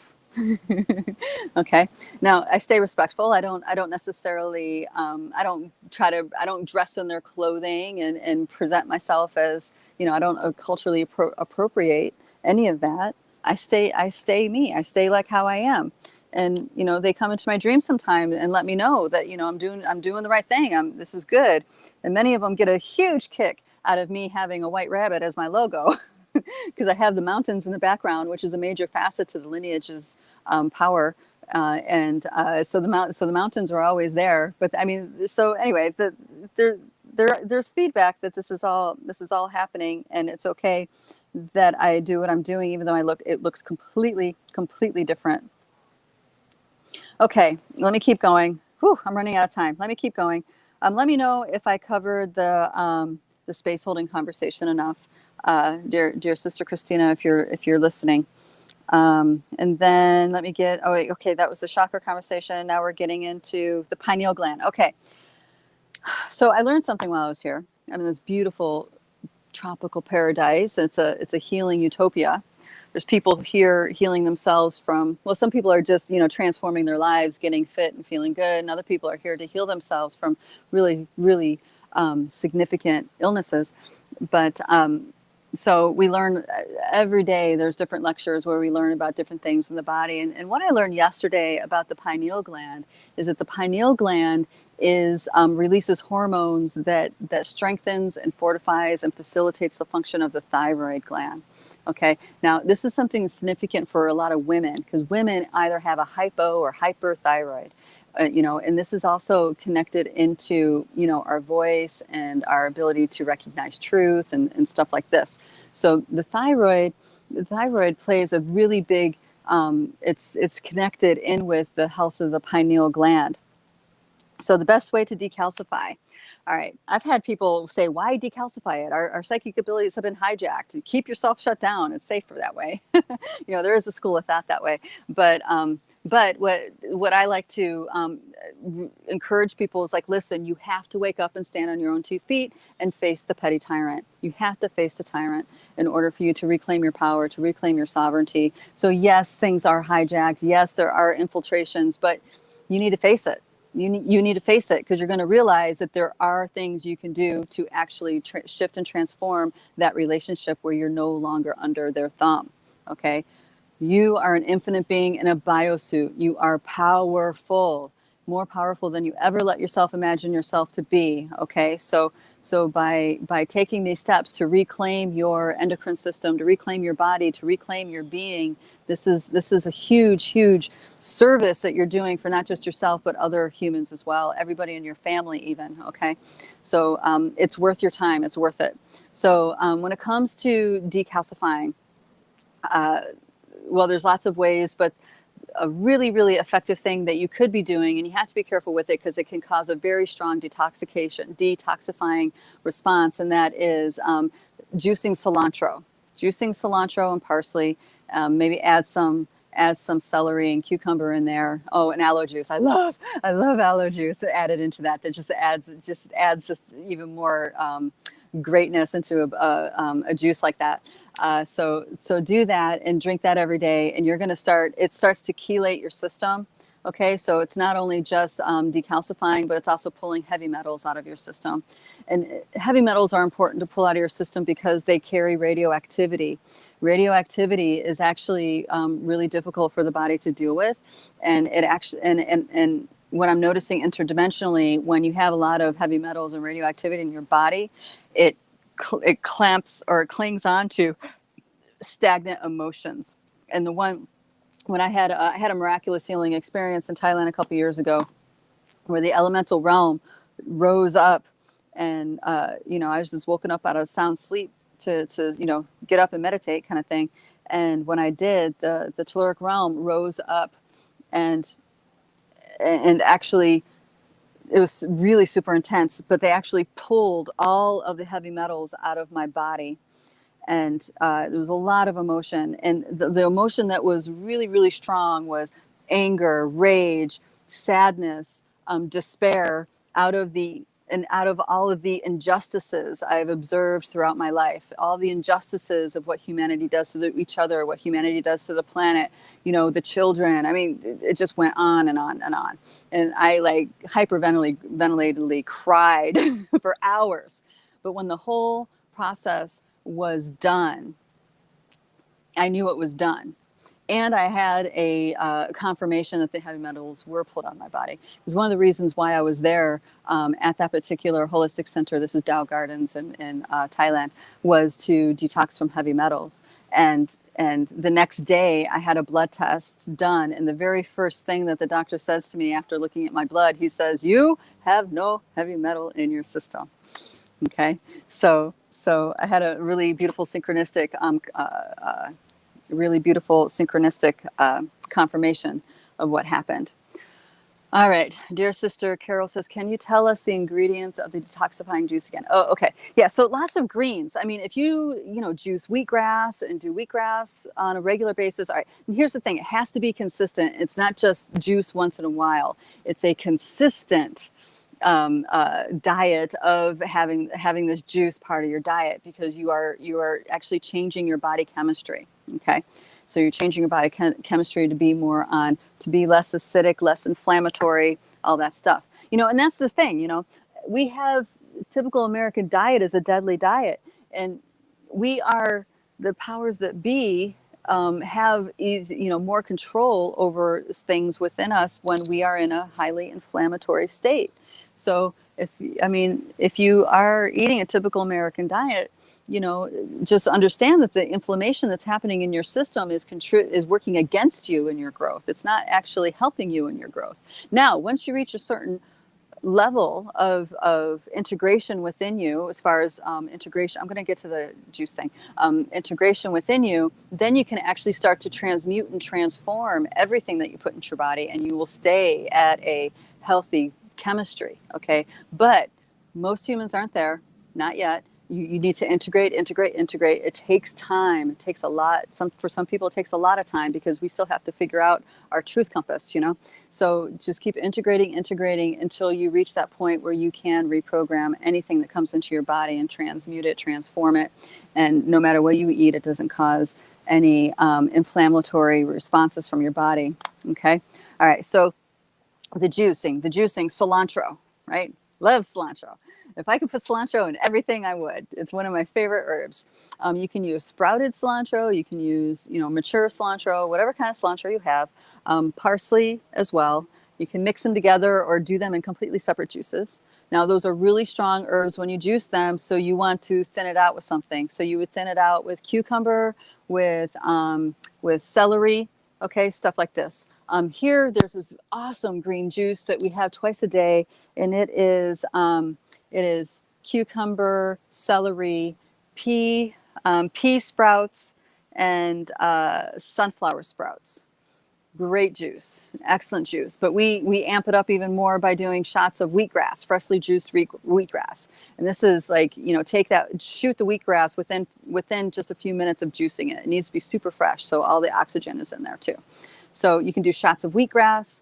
Okay. Now I stay respectful. I don't necessarily, I don't dress in their clothing and present myself as, I don't culturally appropriate any of that. I stay me. I stay like how I am. And, they come into my dreams sometimes and let me know that, I'm doing the right thing. This is good. And many of them get a huge kick out of me having a white rabbit as my logo. Because I have the mountains in the background, which is a major facet to the lineage's power, so the mountains are always there. But I mean, so anyway, there's feedback that this is all happening, and it's okay that I do what I'm doing, even though it looks completely different. Okay, let me keep going. Whew, I'm running out of time. Let me keep going. Let me know if I covered the space holding conversation enough. Dear sister Christina, if you're listening, and then let me get. Oh wait, okay, that was the chakra conversation. Now we're getting into the pineal gland. Okay, so I learned something while I was here. I'm in this beautiful tropical paradise. It's a healing utopia. There's people here healing themselves from. Well, some people are just transforming their lives, getting fit and feeling good, and other people are here to heal themselves from really significant illnesses. But so we learn every day. There's different lectures where we learn about different things in the body. And what I learned yesterday about the pineal gland is that the pineal gland releases hormones that strengthens and fortifies and facilitates the function of the thyroid gland. Okay, now this is something significant for a lot of women, because women either have a hypo or hyperthyroid. And this is also connected into, our voice and our ability to recognize truth and stuff like this. So the thyroid plays a really big, it's connected in with the health of the pineal gland. So the best way to decalcify. All right, I've had people say, why decalcify it? Our psychic abilities have been hijacked. Keep yourself shut down. It's safer that way. There is a school of thought that way. But what I like to encourage people is like, listen, you have to wake up and stand on your own 2 feet and face the petty tyrant. You have to face the tyrant in order for you to reclaim your power, to reclaim your sovereignty. So yes, things are hijacked. Yes, there are infiltrations, but you need to face it. You need to face it, because you're going to realize that there are things you can do to actually shift and transform that relationship where you're no longer under their thumb. Okay. You are an infinite being in a biosuit. You are powerful, more powerful than you ever let yourself imagine yourself to be. Okay, so by taking these steps to reclaim your endocrine system, to reclaim your body, to reclaim your being, this is a huge service that you're doing for not just yourself but other humans as well, everybody in your family even. Okay, so it's worth your time. It's worth it. So when it comes to decalcifying. Well, there's lots of ways, but a really effective thing that you could be doing, and you have to be careful with it because it can cause a very strong detoxifying response, and that is juicing cilantro and parsley. Maybe add some celery and cucumber in there. Oh, and aloe juice. I love aloe juice added into that. That just adds even more greatness into a juice like that. So do that and drink that every day, and you're going to it starts to chelate your system. Okay, so it's not only just decalcifying, but it's also pulling heavy metals out of your system. And heavy metals are important to pull out of your system because they carry radioactivity. Radioactivity is actually really difficult for the body to deal with, and it actually and what I'm noticing interdimensionally, when you have a lot of heavy metals and radioactivity in your body, it clamps or it clings on to stagnant emotions. And when I had a miraculous healing experience in Thailand a couple years ago, where the elemental realm rose up, and I was just woken up out of sound sleep to get up and meditate kind of thing. And when I did, the telluric realm rose up, and actually it was really super intense, but they actually pulled all of the heavy metals out of my body. And there was a lot of emotion, and the emotion that was really strong was anger, rage, sadness, despair, out of the and out of all of the injustices I've observed throughout my life, all the injustices of what humanity does to each other, what humanity does to the planet, you know, the children. I mean, it just went on and on and on. And I like hyperventilatedly cried for hours. But when the whole process was done, I knew it was done. And I had a confirmation that the heavy metals were pulled out of my body. Because one of the reasons why I was there at that particular holistic center, this is Tao Gardens in Thailand, was to detox from heavy metals. And the next day I had a blood test done. And the very first thing that the doctor says to me after looking at my blood, he says, "You have no heavy metal in your system." Okay. So I had a really beautiful synchronistic confirmation of what happened. All right, dear sister Carol says, can you tell us the ingredients of the detoxifying juice again? Oh, okay. Yeah, so lots of greens. I mean, if you juice wheatgrass and do wheatgrass on a regular basis. All right, and here's the thing, it has to be consistent. It's not just juice once in a while. It's a consistent diet of having this juice part of your diet, because you are actually changing your body chemistry. Okay, so you're changing your body chemistry to be less acidic, less inflammatory, all that stuff. And that's the thing. We have typical American diet is a deadly diet, and we are the powers that be have more control over things within us when we are in a highly inflammatory state. So if you are eating a typical American diet, just understand that the inflammation that's happening in your system is working against you in your growth. It's not actually helping you in your growth. Now, once you reach a certain level of integration within you, as far as integration, I'm going to get to the juice thing, integration within you, then you can actually start to transmute and transform everything that you put into your body, and you will stay at a healthy chemistry. Okay. But most humans aren't there, not yet. You need to integrate. It takes time. It takes a lot. For some people, it takes a lot of time, because we still have to figure out our truth compass, So just keep integrating until you reach that point where you can reprogram anything that comes into your body and transmute it, transform it. And no matter what you eat, it doesn't cause any inflammatory responses from your body. Okay. All right. So the juicing, cilantro, right? Love cilantro. If I could put cilantro in everything, I would. It's one of my favorite herbs. You can use sprouted cilantro. You can use, mature cilantro, whatever kind of cilantro you have. Parsley as well. You can mix them together or do them in completely separate juices. Now, those are really strong herbs when you juice them, so you want to thin it out with something. So you would thin it out with cucumber, with celery, okay, stuff like this. Here, there's this awesome green juice that we have twice a day, and it is cucumber, celery, pea sprouts, and sunflower sprouts. Great juice, excellent juice. But we amp it up even more by doing shots of wheatgrass, freshly juiced wheatgrass. And this is like, shoot the wheatgrass within just a few minutes of juicing it. It needs to be super fresh, so all the oxygen is in there too. So you can do shots of wheatgrass,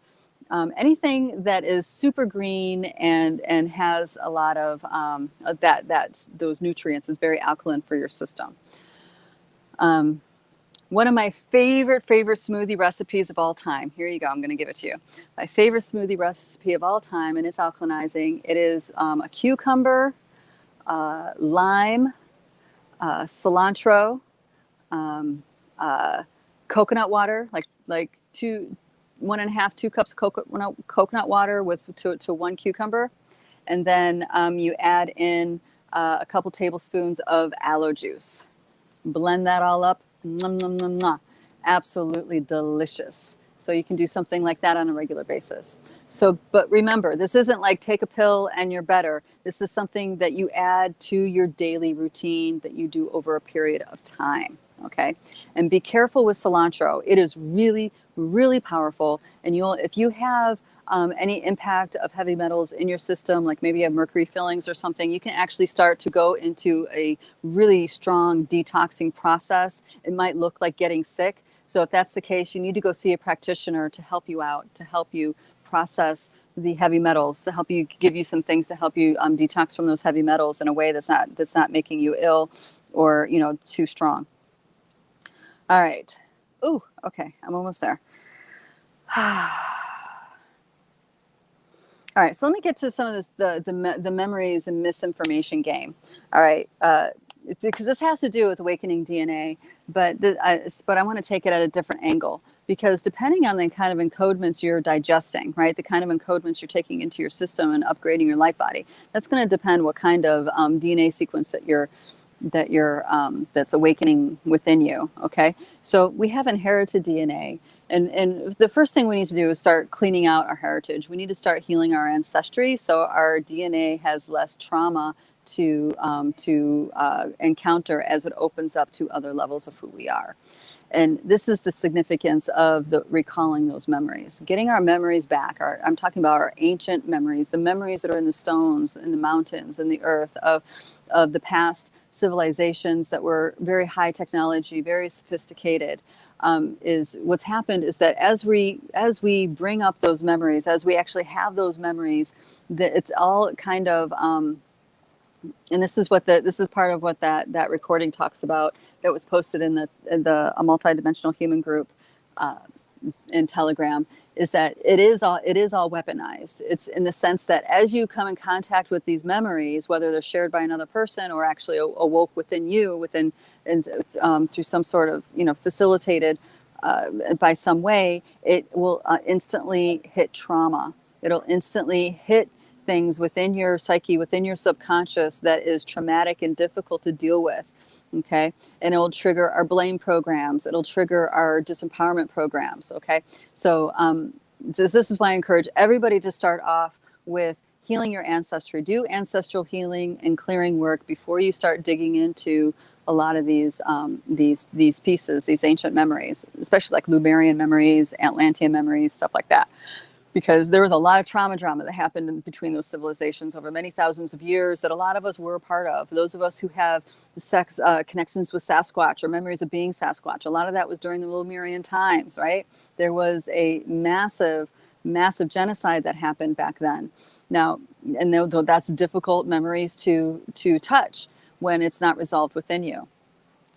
anything that is super green and has a lot of those nutrients, is very alkaline for your system. One of my favorite smoothie recipes of all time. Here you go. I'm going to give it to you. My favorite smoothie recipe of all time, and it's alkalinizing. It is a cucumber, lime, cilantro, coconut water, like 1.5-2 cups of coconut water to 1 cucumber, and then you add in a couple tablespoons of aloe juice. Blend that all up. Nom, nom, nom, nom. Absolutely delicious. So you can do something like that on a regular basis. So, but remember, this isn't like take a pill and you're better. This is something that you add to your daily routine that you do over a period of time. Okay. And be careful with cilantro. It is really, really powerful. And if you have any impact of heavy metals in your system, like maybe you have mercury fillings or something, you can actually start to go into a really strong detoxing process. It might look like getting sick. So if that's the case, you need to go see a practitioner to help you out, to help you process the heavy metals, to help you, give you some things to help you detox from those heavy metals in a way that's not making you ill or, you know, too strong. All right. Ooh, okay, I'm almost there. All right, so let me get to some of this, the memories and misinformation game. All right, because this has to do with awakening DNA, but I want to take it at a different angle, because depending on the kind of encodements you're digesting, right, the kind of encodements you're taking into your system and upgrading your light body, that's going to depend what kind of DNA sequence that's awakening within you. Okay, so we have inherited DNA. And the first thing we need to do is start cleaning out our heritage. We need to start healing our ancestry so our DNA has less trauma to encounter as it opens up to other levels of who we are. And this is the significance of recalling those memories, getting our memories back. I'm talking about our ancient memories, the memories that are in the stones, in the mountains, in the earth of the past civilizations that were very high technology, very sophisticated. Is what's happened is that as we bring up those memories, as we actually have those memories, that it's all kind of and this is part of what that recording talks about, that was posted in the multidimensional human group in Telegram, is that it is all weaponized. It's in the sense that as you come in contact with these memories, whether they're shared by another person or actually awoke within you, through some sort of, you know, facilitated by some way, it will instantly hit trauma. It'll instantly hit things within your psyche, within your subconscious, that is traumatic and difficult to deal with. Okay, and it will trigger our blame programs. It'll trigger our disempowerment programs. Okay, so this is why I encourage everybody to start off with healing your ancestry. Do ancestral healing and clearing work before you start digging into a lot of these pieces, these ancient memories, especially like Lemurian memories, Atlantean memories, stuff like that. Because there was a lot of trauma drama that happened in between those civilizations over many thousands of years that a lot of us were a part of. Those of us who have connections with Sasquatch or memories of being Sasquatch, a lot of that was during the Lemurian times, right? There was a massive genocide that happened back then. Now, and though that's difficult memories to touch when it's not resolved within you.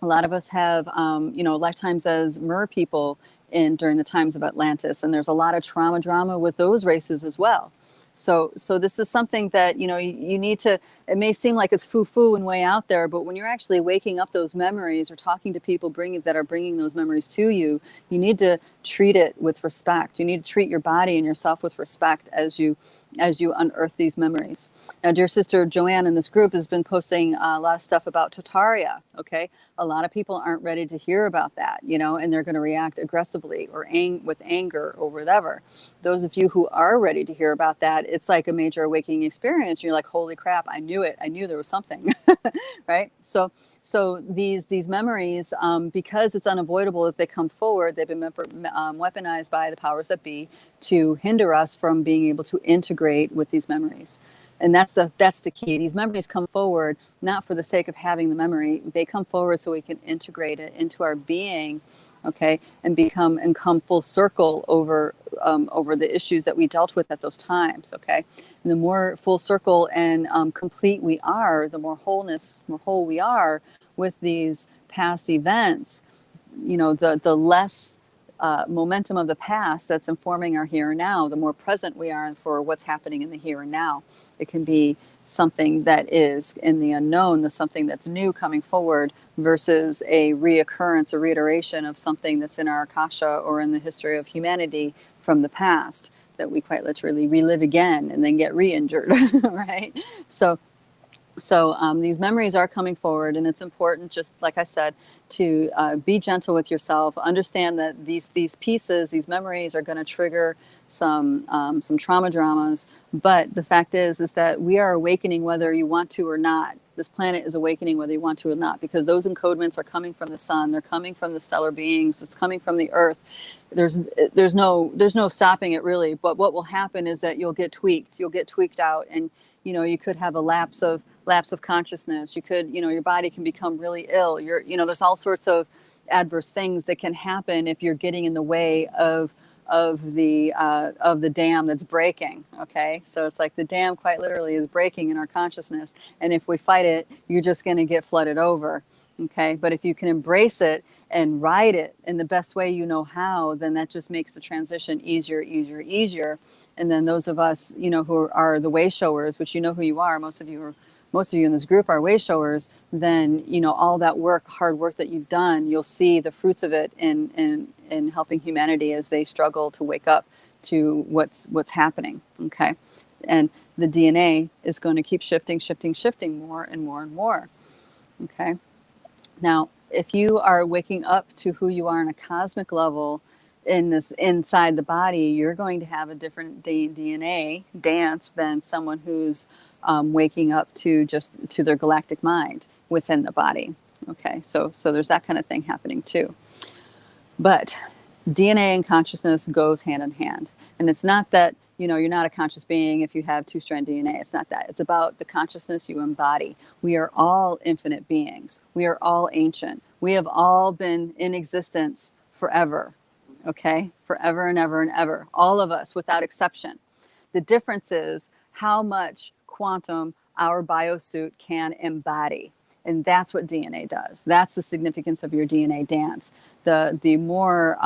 A lot of us have, lifetimes as mer people during the times of Atlantis, and there's a lot of trauma drama with those races as well. So this is something that, you need to, it may seem like it's foo-foo and way out there, but when you're actually waking up those memories or talking to people that are bringing those memories to you, you need to treat it with respect. You need to treat your body and yourself with respect as you unearth these memories. Now, dear sister Joanne in this group has been posting a lot of stuff about Tartaria, okay? A lot of people aren't ready to hear about that, and they're going to react aggressively or with anger or whatever. Those of you who are ready to hear about that, it's like a major awakening experience. You're like, holy crap, I knew it. I knew there was something, right? So these memories, because it's unavoidable if they come forward, they've been weaponized by the powers that be to hinder us from being able to integrate with these memories. And that's the key. These memories come forward not for the sake of having the memory. They come forward so we can integrate it into our being, okay, and come full circle over the issues that we dealt with at those times, okay. And the more full circle and complete we are, the more whole we are with these past events. The less momentum of the past that's informing our here and now, the more present we are for what's happening in the here and now. It can be something that is in the unknown, something that's new coming forward versus a reoccurrence or reiteration of something that's in our Akasha or in the history of humanity from the past that we quite literally relive again and then get re-injured, right? So these memories are coming forward, and it's important, just like I said, to be gentle with yourself. Understand that these pieces, these memories, are going to trigger some trauma dramas. But the fact is that we are awakening whether you want to or not. This planet is awakening whether you want to or not, because those encodements are coming from the sun. They're coming from the stellar beings. It's coming from the earth. There's no stopping it, really. But what will happen is that you'll get tweaked. You'll get tweaked out, and you could have a lapse of consciousness. You could, your body can become really ill. There's all sorts of adverse things that can happen if you're getting in the way of the dam that's breaking. Okay, so it's like the dam quite literally is breaking in our consciousness, and if we fight it, you're just going to get flooded over. Okay, but if you can embrace it and ride it in the best way you know how, then that just makes the transition easier, easier, easier. And then those of us, who are the way showers, which you know who you are, most of you in this group are way showers, then all that work, hard work that you've done, you'll see the fruits of it in helping humanity as they struggle to wake up to what's happening. Okay, and the DNA is going to keep shifting more and more and more. Okay, now if you are waking up to who you are on a cosmic level inside the body, you're going to have a different DNA dance than someone who's waking up to their galactic mind within the body. Okay, so there's that kind of thing happening too. But DNA and consciousness goes hand in hand. And it's not that, you're not a conscious being if you have two-strand DNA. It's not that. It's about the consciousness you embody. We are all infinite beings. We are all ancient. We have all been in existence forever. Okay? Forever and ever and ever. All of us, without exception. The difference is how much quantum our biosuit can embody. And that's what DNA does. That's the significance of your DNA dance. The more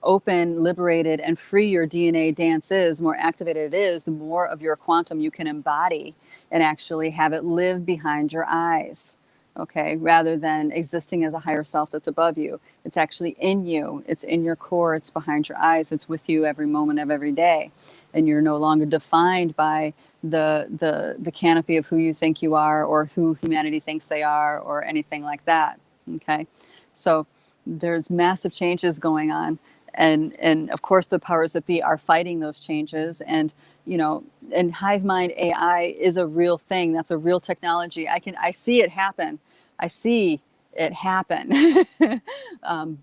open, liberated, and free your DNA dance is, more activated it is, the more of your quantum you can embody and actually have it live behind your eyes. Okay, rather than existing as a higher self that's above you. It's actually in you. It's in your core. It's behind your eyes. It's with you every moment of every day. And you're no longer defined by the canopy of who you think you are or who humanity thinks they are or anything like that. Okay, so there's massive changes going on, and of course the powers that be are fighting those changes. And and hive mind AI is a real thing. That's a real technology. I see it happen.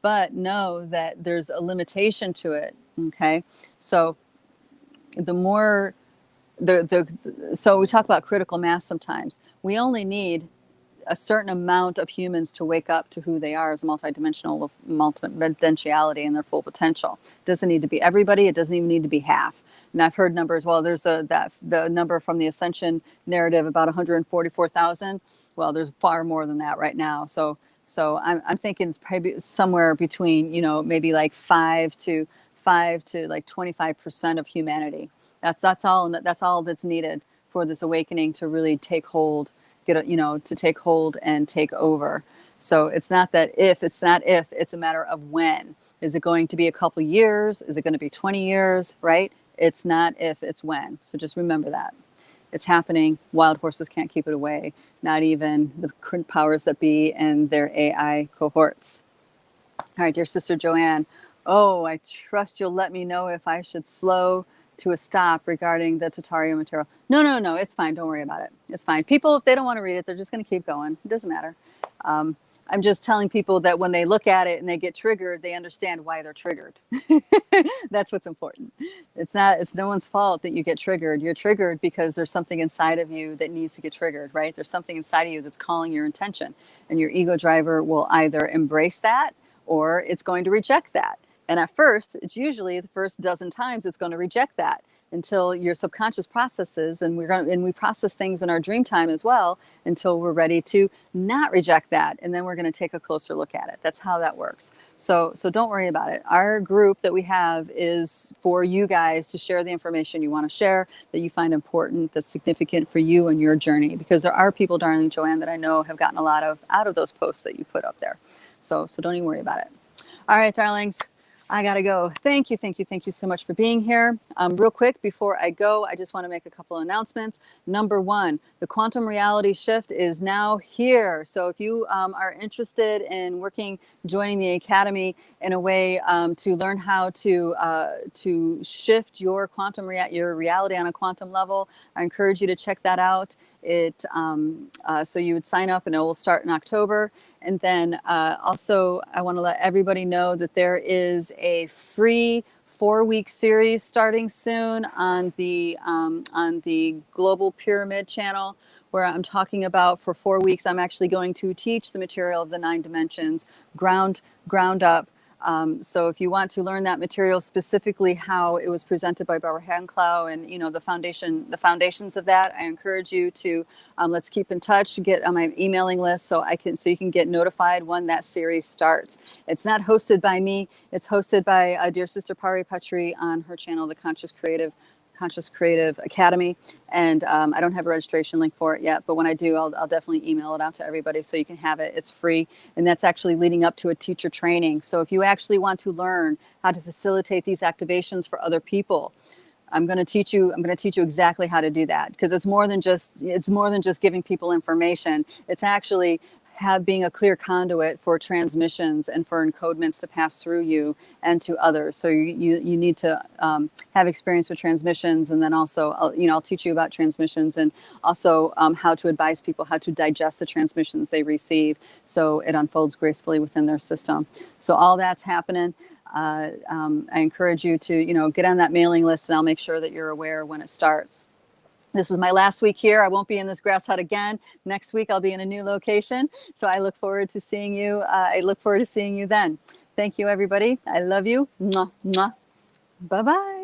But know that there's a limitation to it. Okay, so the more so we talk about critical mass sometimes. We only need a certain amount of humans to wake up to who they are as multidimensional, multi-potentiality and their full potential. It doesn't need to be everybody. It doesn't even need to be half. And I've heard numbers. Well, there's the number from the Ascension narrative about 144,000. Well, there's far more than that right now. So I'm thinking it's probably somewhere between maybe like 5 to like 25% of humanity. That's all that's needed for this awakening to really take hold, to take hold and take over. So it's not if, it's a matter of when. Is it going to be a couple years? Is it going to be 20 years, right? It's not if, it's when. So just remember that. It's happening. Wild horses can't keep it away. Not even the powers that be and their AI cohorts. All right, dear Sister Joanne. Oh, I trust you'll let me know if I should slow to a stop regarding the Tatario material. No, it's fine. Don't worry about it. It's fine. People, if they don't want to read it, they're just going to keep going. It doesn't matter. I'm just telling people that when they look at it and they get triggered, they understand why they're triggered. That's what's important. It's no one's fault that you get triggered. You're triggered because there's something inside of you that needs to get triggered, right? There's something inside of you that's calling your attention, and your ego driver will either embrace that or it's going to reject that. And at first, it's usually the first dozen times it's going to reject that until your subconscious processes, and we process things in our dream time as well until we're ready to not reject that, and then we're going to take a closer look at it. That's how that works. So don't worry about it. Our group that we have is for you guys to share the information you want to share, that you find important, that's significant for you and your journey. Because there are people, darling Joanne, that I know have gotten a lot out of those posts that you put up there. So don't even worry about it. All right, darlings. I gotta go. Thank you so much for being here. Real quick, before I go, I just want to make a couple of announcements. Number one, the quantum reality shift is now here. So if you are interested in joining the Academy in a way to learn how to shift your your reality on a quantum level, I encourage you to check that out. So you would sign up, and it will start in October. And then also, I want to let everybody know that there is a free 4-week series starting soon on the Global Pyramid channel, where I'm talking about, for 4 weeks, I'm actually going to teach the material of the 9 dimensions, ground up, So if you want to learn that material, specifically how it was presented by Barbara Hanklau and, you know, the foundations of that, I encourage you to let's keep in touch, get on my emailing list so you can get notified when that series starts. It's not hosted by me. It's hosted by dear sister Pari Patri on her channel, the Conscious Creative Academy, and I don't have a registration link for it yet, but when I do, I'll definitely email it out to everybody so you can have it. It's free, and that's actually leading up to a teacher training. So if you actually want to learn how to facilitate these activations for other people, I'm going to teach you exactly how to do that, because it's more than just giving people information. It's actually being a clear conduit for transmissions and for encodements to pass through you and to others. So you need to have experience with transmissions, and then also I'll teach you about transmissions, and also how to advise people how to digest the transmissions they receive so it unfolds gracefully within their system. So all that's happening. I encourage you to get on that mailing list, and I'll make sure that you're aware when it starts. This is my last week here. I won't be in this grass hut again. Next week I'll be in a new location. So I look forward to seeing you. Then. Thank you, everybody. I love you. Mwah, mwah. Bye-bye.